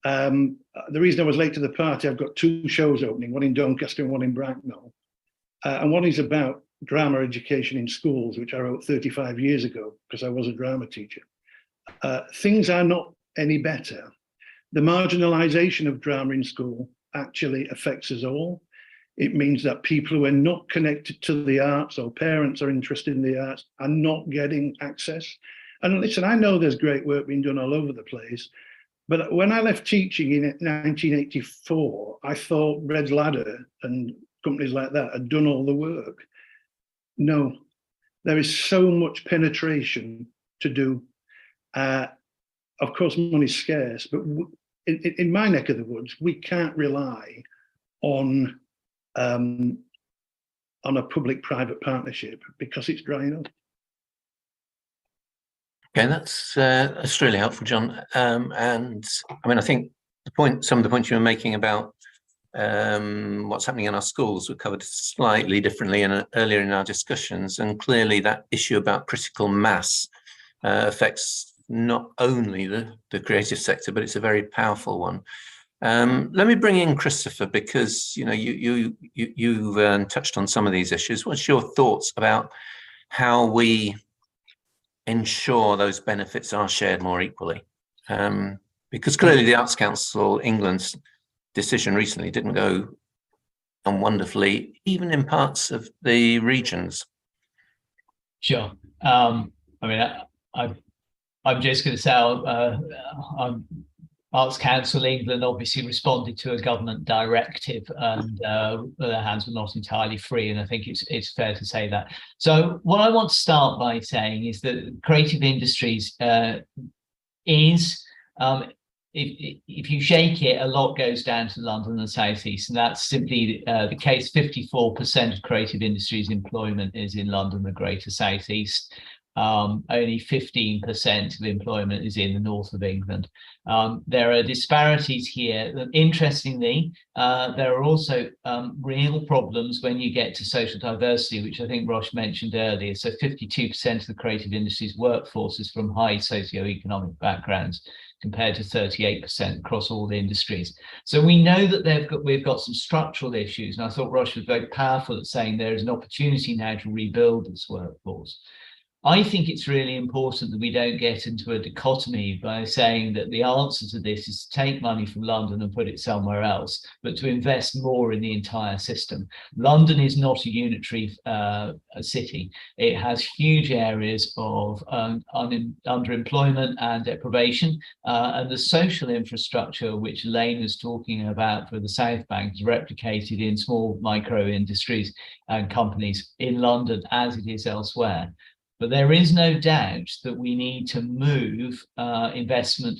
The reason I was late to the party, I've got two shows opening, one in Doncaster and one in Bracknell. And one is about drama education in schools, which I wrote 35 years ago because I was a drama teacher. Things are not any better. The marginalisation of drama in school actually affects us all. It means that people who are not connected to the arts, or parents are interested in the arts, are not getting access. And listen, I know there's great work being done all over the place, but when I left teaching in 1984, I thought Red Ladder and companies like that had done all the work. No, there is so much penetration to do. Of course, money's scarce, but in my neck of the woods, we can't rely on a public-private partnership because it's drying up. Okay, that's really helpful, John. And I mean, I think some of the points you were making about what's happening in our schools were covered slightly differently earlier in our discussions, and clearly that issue about critical mass affects not only the creative sector, but it's a very powerful one. Let me bring in Christopher, because you know you've touched on some of these issues. What's your thoughts about how we ensure those benefits are shared more equally? Because clearly the Arts Council England's decision recently didn't go on wonderfully, even in parts of the regions. Sure. I mean, I'm just going to say, Arts Council England obviously responded to a government directive, and their hands were not entirely free, and I think it's fair to say that. So what I want to start by saying is that creative industries if you shake it, a lot goes down to London and South East, and that's simply the case. 54% of creative industries employment is in London, the Greater South East. Only 15% of employment is in the north of England. There are disparities here. Interestingly, there are also real problems when you get to social diversity, which I think Rosh mentioned earlier. So 52% of the creative industry's workforce is from high socioeconomic backgrounds, compared to 38% across all the industries. So we know that we've got some structural issues, and I thought Rosh was very powerful at saying there is an opportunity now to rebuild this workforce. I think it's really important that we don't get into a dichotomy by saying that the answer to this is to take money from London and put it somewhere else, but to invest more in the entire system. London is not a unitary city. It has huge areas of underemployment and deprivation, and the social infrastructure, which Elaine was talking about for the South Bank, is replicated in small micro industries and companies in London as it is elsewhere. But there is no doubt that we need to move investment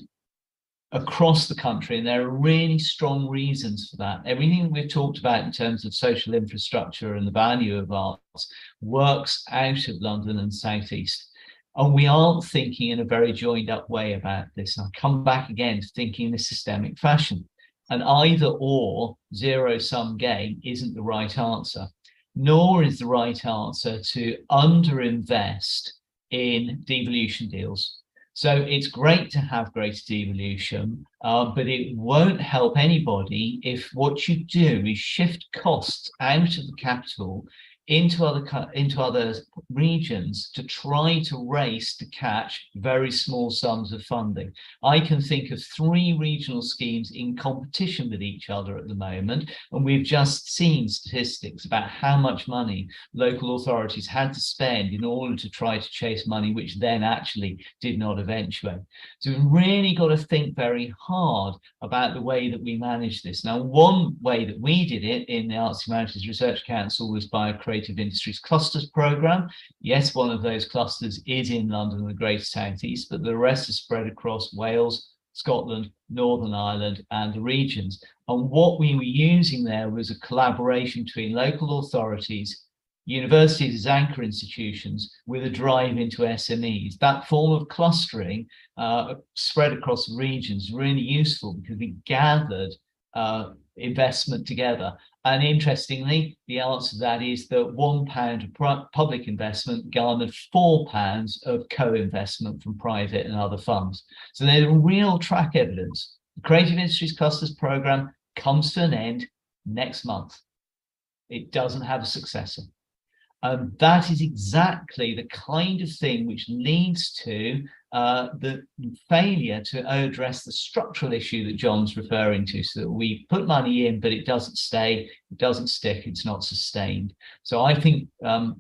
across the country, and there are really strong reasons for that. Everything we've talked about in terms of social infrastructure and the value of arts works out of London and South East. And we aren't thinking in a very joined up way about this. And I come back again to thinking in a systemic fashion. And either or zero-sum game isn't the right answer, nor is the right answer to underinvest in devolution deals. So it's great to have greater devolution, but it won't help anybody if what you do is shift costs out of the capital into other regions to try to race to catch very small sums of funding. I can think of 3 regional schemes in competition with each other at the moment, and we've just seen statistics about how much money local authorities had to spend in order to try to chase money which then actually did not eventuate. So we've really got to think very hard about the way that we manage this. Now, one way that we did it in the Arts and Humanities Research Council was by a Creative Industries Clusters programme. Yes, one of those clusters is in London and the Greater South East, but the rest is spread across Wales, Scotland, Northern Ireland and the regions. And what we were using there was a collaboration between local authorities, universities as anchor institutions, with a drive into SMEs. That form of clustering spread across the regions is really useful because we gathered investment together. And interestingly, the answer to that is that £1 of public investment garnered £4 of co-investment from private and other funds. So there's real track evidence. The Creative Industries Clusters programme comes to an end next month. It doesn't have a successor. That is exactly the kind of thing which leads to the failure to address the structural issue that John's referring to, so that we put money in, but it doesn't stay, it doesn't stick, it's not sustained. So I think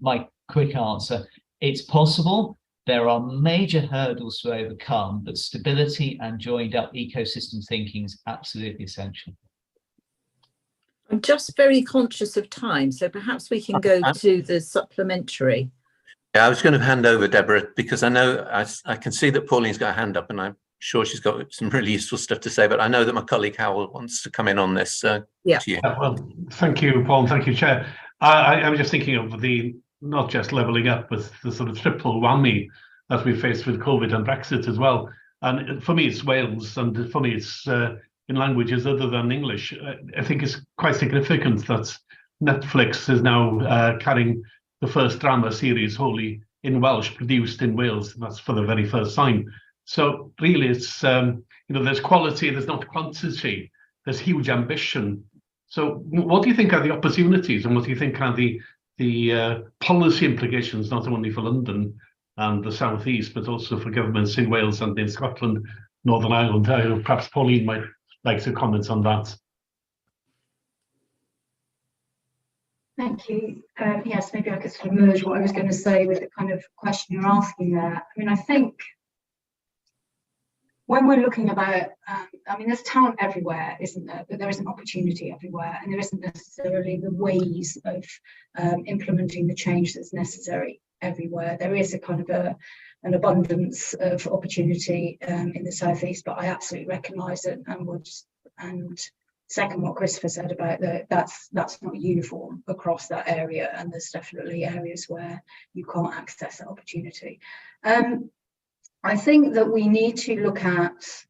my quick answer, it's possible. There are major hurdles to overcome, but stability and joined up ecosystem thinking is absolutely essential. I'm just very conscious of time, so perhaps we can go to the supplementary. Yeah, I was going to hand over, Deborah, because I know I can see that Pauline's got a hand up and I'm sure she's got some really useful stuff to say, but I know that my colleague Howell wants to come in on this. Yeah. Well, thank you, Paul, and thank you, Chair. I'm just thinking of the not just levelling up, but the sort of triple whammy that we faced with COVID and Brexit as well. And for me, it's Wales, and for me, it's in languages other than English. I think it's quite significant that Netflix is now carrying the first drama series wholly in Welsh, produced in Wales. That's for the very first time. So really, it's there's quality, there's not quantity, there's huge ambition. So what do you think are the opportunities, and what do you think are the policy implications, not only for London and the South East, but also for governments in Wales and in Scotland, Northern Ireland? Perhaps Pauline might like to comment on that. Thank you. Yes, maybe I could sort of merge what I was going to say with the kind of question you're asking there. I mean, I think when we're looking about, there's talent everywhere, isn't there? But there isn't opportunity everywhere, and there isn't necessarily the ways of implementing the change that's necessary everywhere. There is a kind of an abundance of opportunity in the South East, but I absolutely recognise it and second what Christopher said about that's not uniform across that area, and there's definitely areas where you can't access that opportunity. I think that we need to look at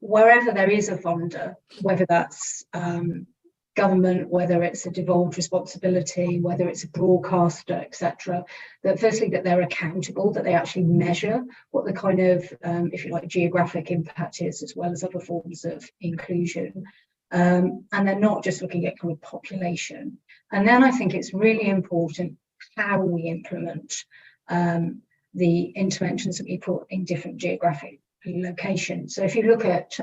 wherever there is a funder, whether that's government, whether it's a devolved responsibility, whether it's a broadcaster, etc., that firstly that they're accountable, that they actually measure what the kind of, if you like, geographic impact is, as well as other forms of inclusion. And they're not just looking at kind of population. And then I think it's really important how we implement the interventions that we put in different geographic locations. So if you look at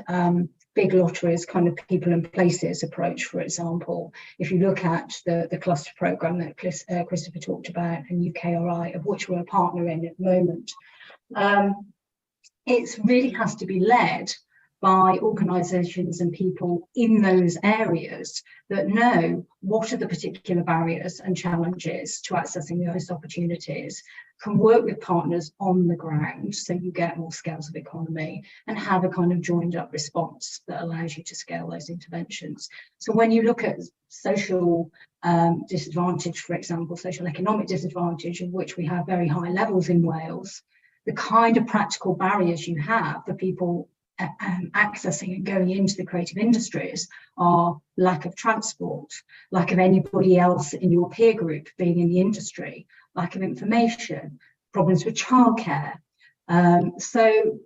big lotteries, kind of people and places approach, for example, if you look at the cluster programme that Christopher talked about, and UKRI, of which we're a partner in at the moment, it really has to be led by organisations and people in those areas that know what are the particular barriers and challenges to accessing those opportunities, can work with partners on the ground, so you get more scales of economy, and have a kind of joined up response that allows you to scale those interventions. So when you look at social disadvantage, for example, social economic disadvantage, of which we have very high levels in Wales, the kind of practical barriers you have for people accessing and going into the creative industries are lack of transport, lack of anybody else in your peer group being in the industry, lack of information, problems with childcare. So,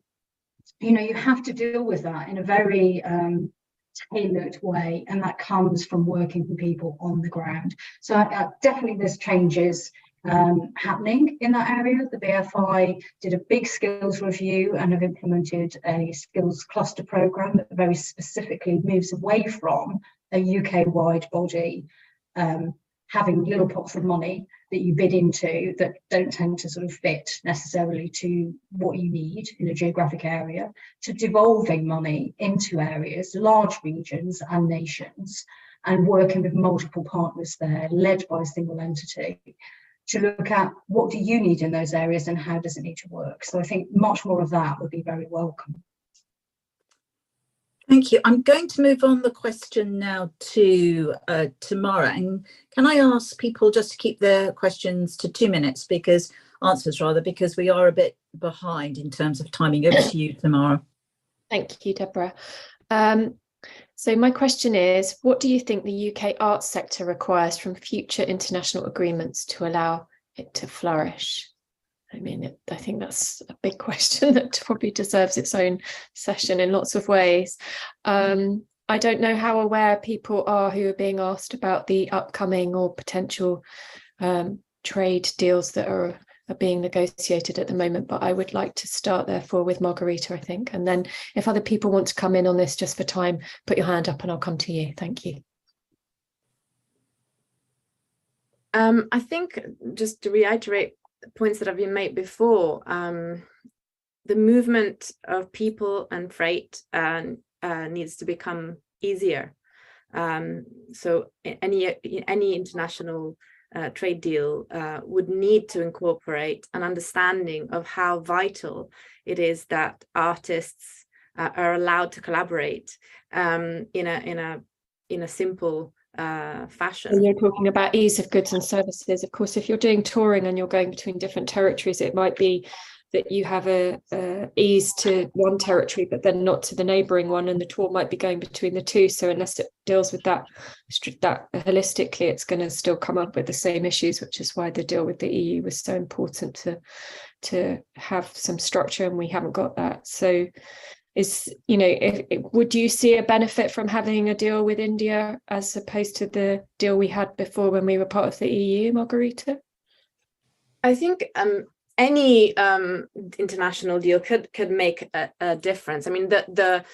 you know, you have to deal with that in a very tailored way, and that comes from working with people on the ground. So definitely there's changes happening in that area. The BFI did a big skills review and have implemented a skills cluster programme that very specifically moves away from a UK-wide body having little pots of money that you bid into that don't tend to sort of fit necessarily to what you need in a geographic area, to devolving money into areas, large regions and nations, and working with multiple partners there, led by a single entity, to look at what do you need in those areas and how does it need to work. So I think much more of that would be very welcome. Thank you. I'm going to move on the question now to Tamara. And can I ask people just to keep their questions to 2 minutes, because answers rather, because we are a bit behind in terms of timing. Over to you, Tamara. Thank you, Deborah. So my question is, what do you think the UK arts sector requires from future international agreements to allow it to flourish? I mean, I think that's a big question that probably deserves its own session in lots of ways. I don't know how aware people are who are being asked about the upcoming or potential trade deals that are being negotiated at the moment, but I would like to start therefore with Margarita, I think, and then if other people want to come in on this just for time, put your hand up and I'll come to you. Thank you. I think, just to reiterate points that have been made before, the movement of people and freight needs to become easier. So any international trade deal would need to incorporate an understanding of how vital it is that artists are allowed to collaborate in a simple fashion. And you're talking about ease of goods and services. Of course, if you're doing touring and you're going between different territories, it might be that you have a ease to one territory, but then not to the neighbouring one, and the tour might be going between the two. So unless it deals with that holistically, it's going to still come up with the same issues, which is why the deal with the EU was so important to have some structure, and we haven't got that. So would you see a benefit from having a deal with India as opposed to the deal we had before when we were part of the EU, Margarita? I think any international deal could make a difference. I mean, the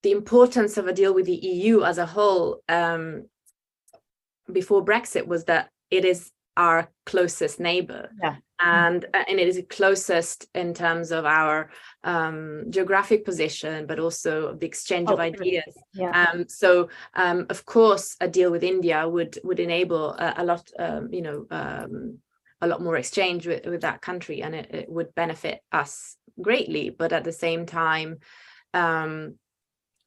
importance of a deal with the EU as a whole before Brexit was that it is our closest neighbour. Yeah. And it is closest in terms of our geographic position, but also the exchange of ideas. Yeah. So of course, a deal with India would enable a lot, a lot more exchange with that country, and it would benefit us greatly. But at the same time,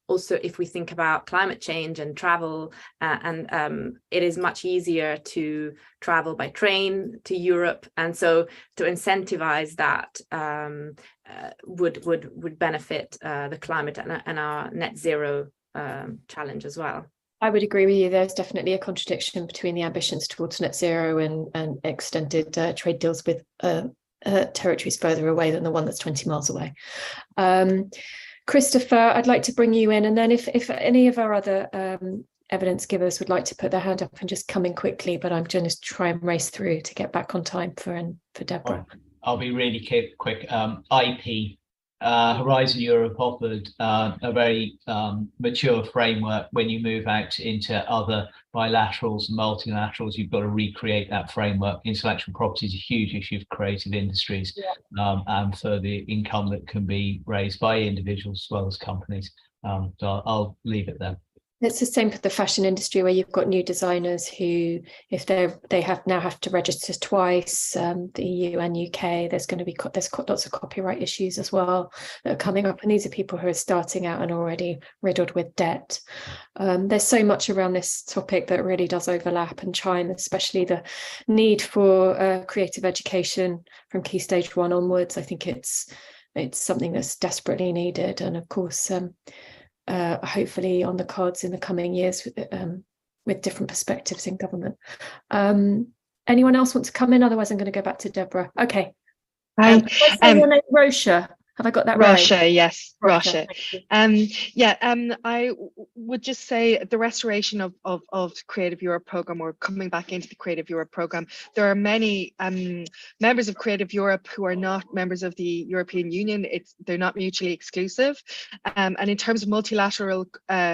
also, if we think about climate change and travel, it is much easier to travel by train to Europe, and so to incentivize that would benefit the climate and our net zero challenge as well. I would agree with you. There's definitely a contradiction between the ambitions towards net zero and extended trade deals with territories further away than the one that's 20 miles away. Christopher, I'd like to bring you in, and then if any of our other evidence givers would like to put their hand up and just come in quickly, but I'm going to try and race through to get back on time for Deborah. I'll be really quick. IP, Horizon Europe offered a very mature framework. When you move out into other bilaterals and multilaterals, you've got to recreate that framework. Intellectual property is a huge issue for creative industries, and for the income that can be raised by individuals as well as companies. So I'll leave it there. It's the same for the fashion industry, where you've got new designers who, if they now have to register twice, the EU and UK, there's lots of copyright issues as well that are coming up, and these are people who are starting out and already riddled with debt. There's so much around this topic that really does overlap and chime, especially the need for creative education from Key Stage 1 onwards. I think it's something that's desperately needed, and of course hopefully on the cards in the coming years with different perspectives in government. Anyone else want to come in? Otherwise, I'm going to go back to Deborah. Okay. Your name, Rosha. Have I got that right? Rosha, yes, Rosha. Rosha. I would just say the restoration of Creative Europe programme, or coming back into the Creative Europe programme. There are many members of Creative Europe who are not members of the European Union. They're not mutually exclusive. And in terms of multilateral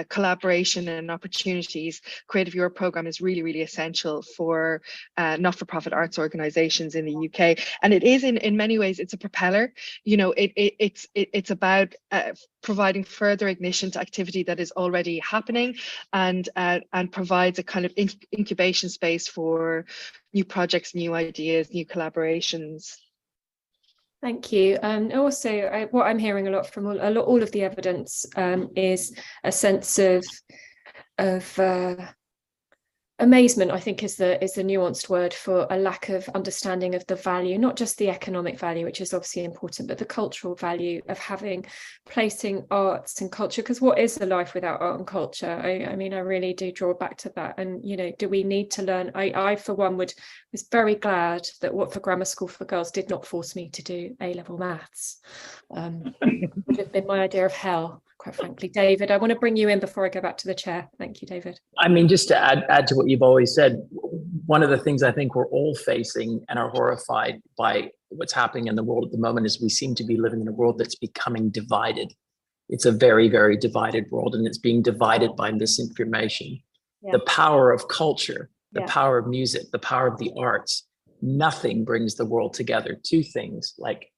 collaboration and opportunities, Creative Europe programme is really, really essential for not-for-profit arts organisations in the UK. And it is in many ways, it's a propeller. You know, it's about providing further ignition to activity that is already happening, and provides a kind of incubation space for new projects, new ideas, new collaborations. Thank you. And also, what I'm hearing a lot from all of the evidence is a sense of amazement, I think, is the nuanced word for a lack of understanding of the value, not just the economic value, which is obviously important, but the cultural value of placing arts and culture. Because what is a life without art and culture? I mean, I really do draw back to that. And, you know, do we need to learn? I for one, was very glad that Watford Grammar School for Girls did not force me to do A-level maths. It would have been my idea of hell, quite frankly. David, I want to bring you in before I go back to the chair. Thank you, David. I mean, just to add to what you've always said, one of the things I think we're all facing and are horrified by what's happening in the world at the moment is we seem to be living in a world that's becoming divided. It's a very, very divided world, and it's being divided by misinformation. Yeah. The power of culture, the power of music, the power of the arts, nothing brings the world together. Two things like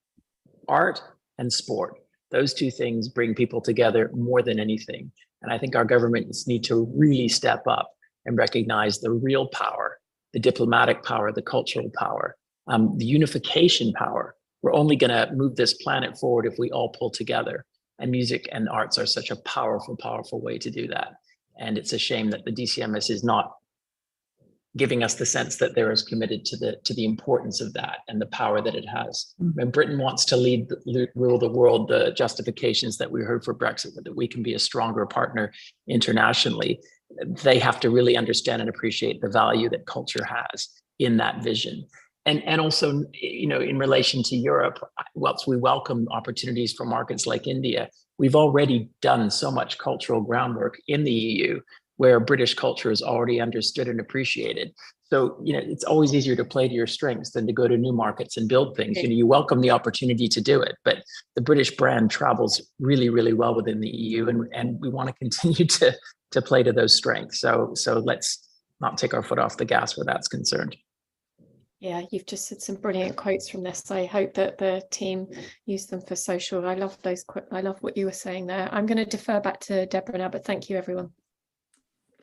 art and sport. Those two things bring people together more than anything. And I think our governments need to really step up and recognize the real power, the diplomatic power, the cultural power, the unification power. We're only going to move this planet forward if we all pull together. And music and arts are such a powerful, powerful way to do that. And it's a shame that the DCMS is not giving us the sense that they're as committed to the importance of that and the power that it has. When Britain wants to rule the world, the justifications that we heard for Brexit, that we can be a stronger partner internationally, they have to really understand and appreciate the value that culture has in that vision. And also, you know, in relation to Europe, whilst we welcome opportunities for markets like India, we've already done so much cultural groundwork in the EU where British culture is already understood and appreciated. So, you know, it's always easier to play to your strengths than to go to new markets and build things. You know, you welcome the opportunity to do it, but the British brand travels really, really well within the EU, and we want to continue to play to those strengths. So let's not take our foot off the gas where that's concerned. Yeah, you've just said some brilliant quotes from this. I hope that the team use them for social. I love those. I love what you were saying there. I'm going to defer back to Deborah now, but thank you, everyone.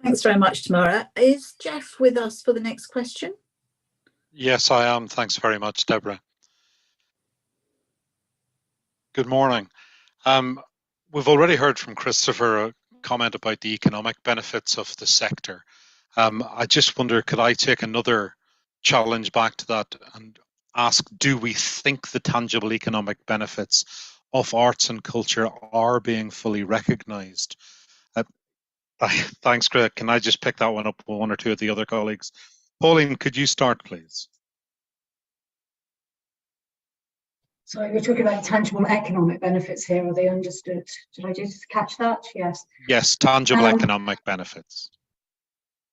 Thanks very much, Tamara. Is Jeff with us for the next question? Yes, I am. Thanks very much, Deborah. Good morning. We've already heard from Christopher a comment about the economic benefits of the sector. I just wonder, could I take another challenge back to that and ask, do we think the tangible economic benefits of arts and culture are being fully recognised? Thanks, Greg. Can I just pick that one up with one or two of the other colleagues? Pauline, could you start, please? Sorry, we're talking about tangible economic benefits here. Are they understood? Did I just catch that? Yes. Yes, tangible economic benefits.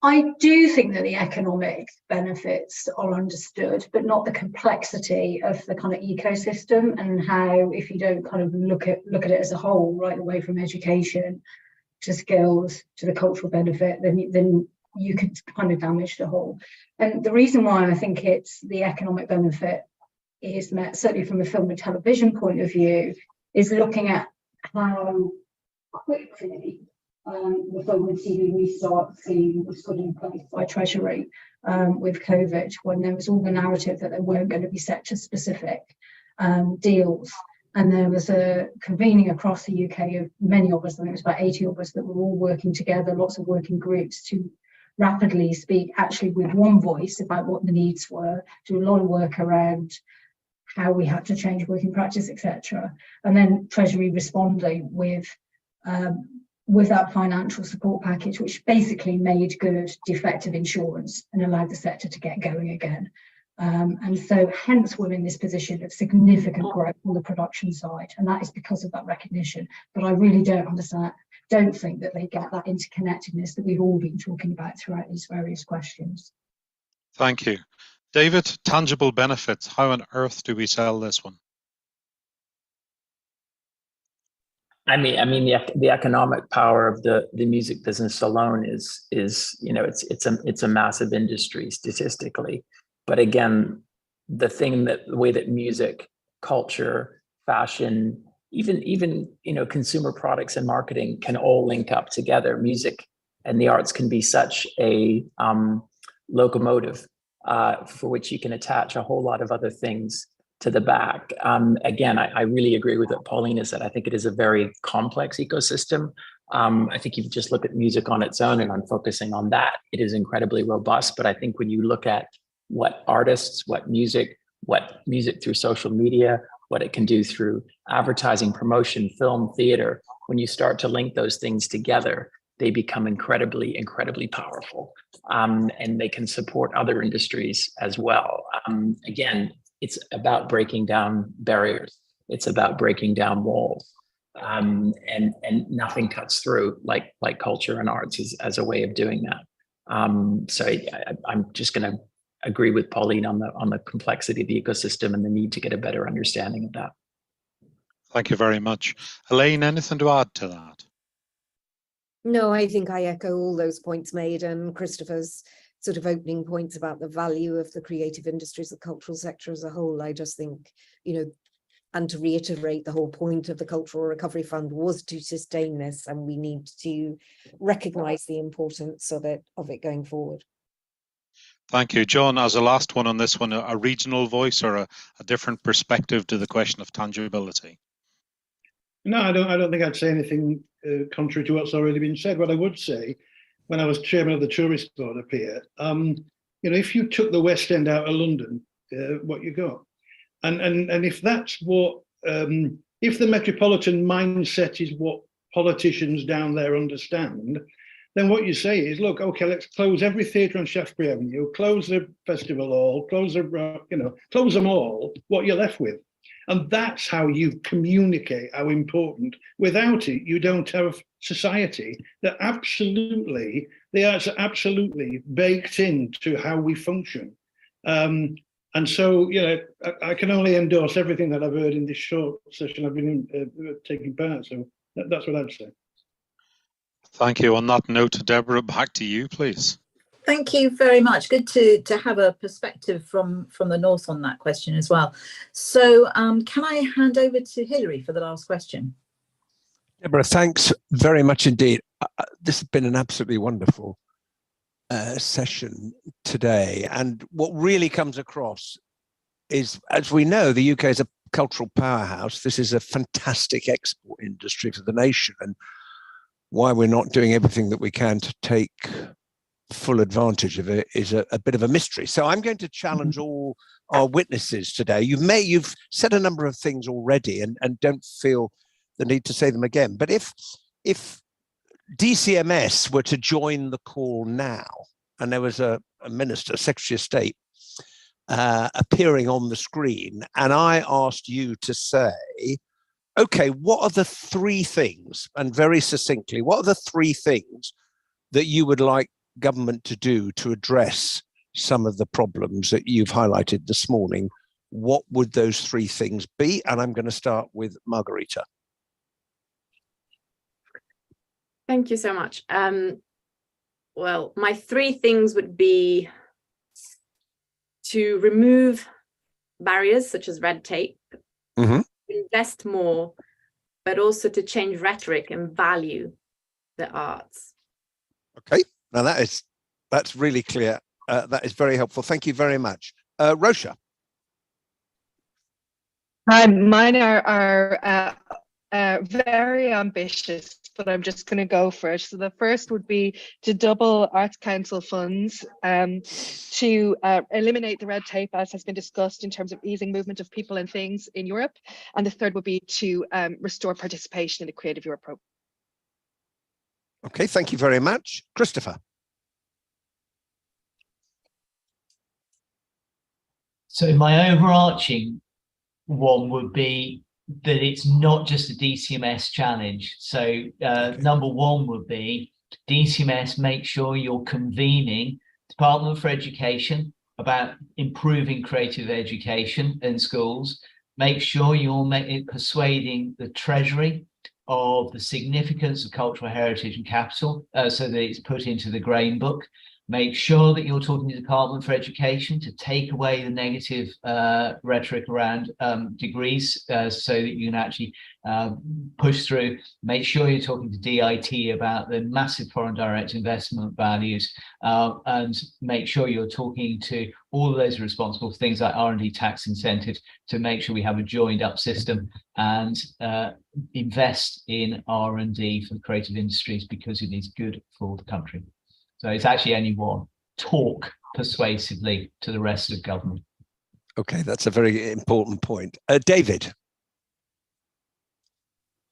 I do think that the economic benefits are understood, but not the complexity of the kind of ecosystem, and how, if you don't kind of look at it as a whole, right away from education to skills to the cultural benefit, then you could kind of damage the whole. And the reason why I think it's the economic benefit is met, certainly from a film and television point of view, is looking at how quickly the film and TV restart scheme was put in place by Treasury with COVID, when there was all the narrative that there weren't going to be sector-specific deals. And there was a convening across the UK of many of us, I think it was about 80 of us, that were all working together, lots of working groups, to rapidly speak actually with one voice about what the needs were, do a lot of work around how we had to change working practice, etc. And then Treasury responding with that financial support package, which basically made good defective insurance and allowed the sector to get going again. And so hence we're in this position of significant growth on the production side, and that is because of that recognition. But I really don't think that they get that interconnectedness that we've all been talking about throughout these various questions. Thank you. David, tangible benefits. How on earth do we sell this one? I mean, the economic power of the music business alone is it's a massive industry statistically. But again, the way that music, culture, fashion, even consumer products and marketing can all link up together. Music and the arts can be such a locomotive for which you can attach a whole lot of other things to the back. Again, I really agree with what Paulina said. I think it is a very complex ecosystem. I think if you just look at music on its own, and I'm focusing on that, it is incredibly robust. But I think when you look at what artists, what music through social media, what it can do through advertising, promotion, film, theater, when you start to link those things together, they become incredibly, incredibly powerful. And they can support other industries as well. Again, it's about breaking down barriers. It's about breaking down walls. And nothing cuts through like culture and arts as a way of doing that. So I'm just going to agree with Pauline on the complexity of the ecosystem and the need to get a better understanding of that. Thank you very much. Elaine, anything to add to that? No, I think I echo all those points made, and Christopher's sort of opening points about the value of the creative industries, the cultural sector as a whole. I just think, and to reiterate, the whole point of the Cultural Recovery Fund was to sustain this, and we need to recognise the importance of it going forward. Thank you. John, as a last one on this one, a regional voice or a different perspective to the question of tangibility? No, I don't think I'd say anything contrary to what's already been said. What I would say, when I was chairman of the tourist board up here, if you took the West End out of London, what you got, and if that's what, if the metropolitan mindset is what politicians down there understand, then what you say is, look, okay, let's close every theatre on Shaftesbury Avenue, close the festival hall, close them all. What you're left with. And that's how you communicate how important. Without it, you don't have society. The arts are absolutely baked into how we function. And so, I can only endorse everything that I've heard in this short session I've been taking part. So that's what I'd say. Thank you. On that note, Deborah, back to you, please. Thank you very much. Good to have a perspective from the north on that question as well. So can I hand over to Hilary for the last question? Deborah, thanks very much indeed. This has been an absolutely wonderful session today. And what really comes across is, as we know, the UK is a cultural powerhouse. This is a fantastic export industry for the nation. And why we're not doing everything that we can to take full advantage of it is a bit of a mystery. So I'm going to challenge all our witnesses today. You've said a number of things already and don't feel the need to say them again. But if DCMS were to join the call now, and there was a minister, Secretary of State, appearing on the screen, and I asked you to say, okay, what are the three things, and very succinctly, what are the three things that you would like government to do to address some of the problems that you've highlighted this morning? What would those three things be? And I'm going to start with Margarita. Thank you so much. Well, my three things would be to remove barriers such as red tape, invest more, but also to change rhetoric and value the arts. Okay, now that's really clear. That is very helpful. Thank you very much. Rosha. Mine are very ambitious, but I'm just going to go for it. So the first would be to double Arts Council funds, to eliminate the red tape, as has been discussed, in terms of easing movement of people and things in Europe. And the third would be to restore participation in the Creative Europe program. Okay, thank you very much. Christopher. So my overarching one would be that it's not just a DCMS challenge. So number one would be DCMS, make sure you're convening Department for Education about improving creative education in schools. Make sure you're persuading the Treasury of the significance of cultural heritage and capital, so that it's put into the Grain Book. Make sure that you're talking to the Department for Education to take away the negative rhetoric around degrees, so that you can actually push through. Make sure you're talking to DIT about the massive foreign direct investment values, and make sure you're talking to all of those responsible for things like R&D tax incentives to make sure we have a joined up system, and invest in R&D for the creative industries, because it is good for the country. So it's actually only one. Talk persuasively to the rest of government. Okay, that's a very important point. David.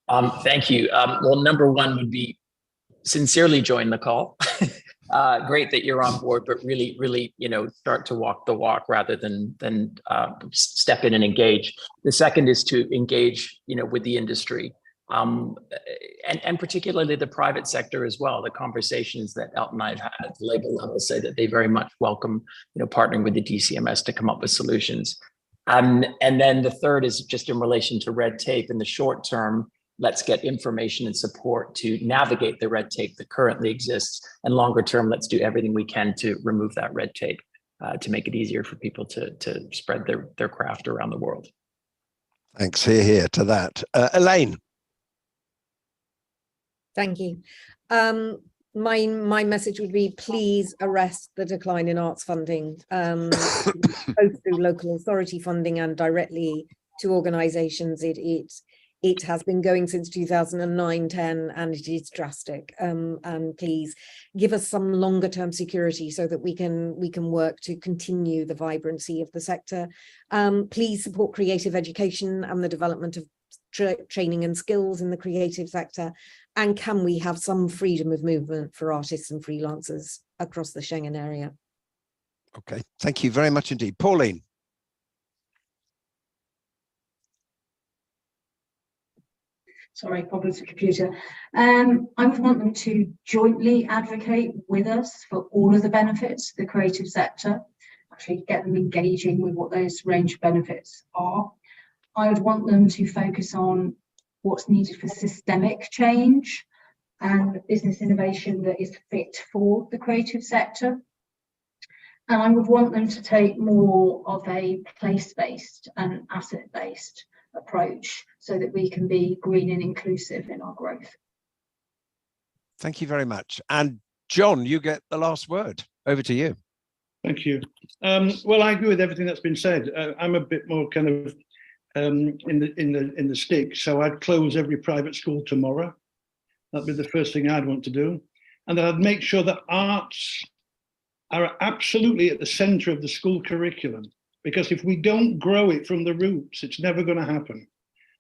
Thank you. Well, number one would be sincerely join the call. Great that you're on board, but really, start to walk the walk rather than step in and engage. The second is to engage, with the industry. And particularly the private sector as well. The conversations that Elton and I have had at the label level say that they very much welcome, partnering with the DCMS to come up with solutions. And then the third is just in relation to red tape. In the short term, let's get information and support to navigate the red tape that currently exists. And longer term, let's do everything we can to remove that red tape, to make it easier for people to spread their craft around the world. Thanks. Hear to that. Elaine. Thank you. My message would be, please arrest the decline in arts funding, both through local authority funding and directly to organisations. It has been going since 2009-10, and it is drastic. And please give us some longer term security so that we can work to continue the vibrancy of the sector. Please support creative education and the development of training and skills in the creative sector. And can we have some freedom of movement for artists and freelancers across the Schengen area? Okay, thank you very much indeed. Pauline. Sorry, problems with the computer. I would want them to jointly advocate with us for all of the benefits of the creative sector, actually get them engaging with what those range of benefits are. I would want them to focus on what's needed for systemic change and business innovation that is fit for the creative sector. And I would want them to take more of a place-based and asset-based approach so that we can be green and inclusive in our growth. Thank you very much. And John, you get the last word. Over to you. Thank you. Well, I agree with everything that's been said. I'm a bit more kind of in the stick, so I'd close every private school tomorrow. That'd be the first thing I'd want to do. And then I'd make sure that arts are absolutely at the centre of the school curriculum, because if we don't grow it from the roots, it's never going to happen.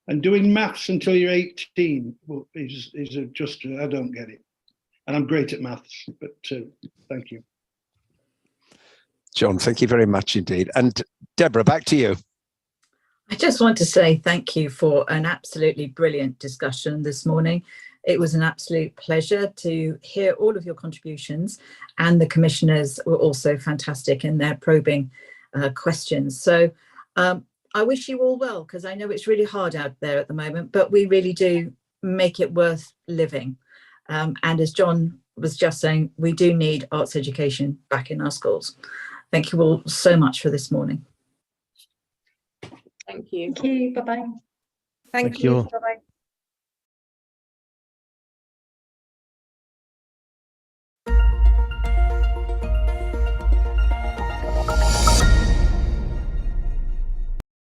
And doing maths until you're 18 is just, I don't get it. And I'm great at maths, but thank you. John, thank you very much indeed. And Deborah, back to you. I just want to say thank you for an absolutely brilliant discussion this morning. It was an absolute pleasure to hear all of your contributions, and the commissioners were also fantastic in their probing questions. So I wish you all well, because I know it's really hard out there at the moment, but we really do make it worth living. And as John was just saying, we do need arts education back in our schools. Thank you all so much for this morning. Thank you. Thank you. Bye-bye. Thank you. Bye-bye.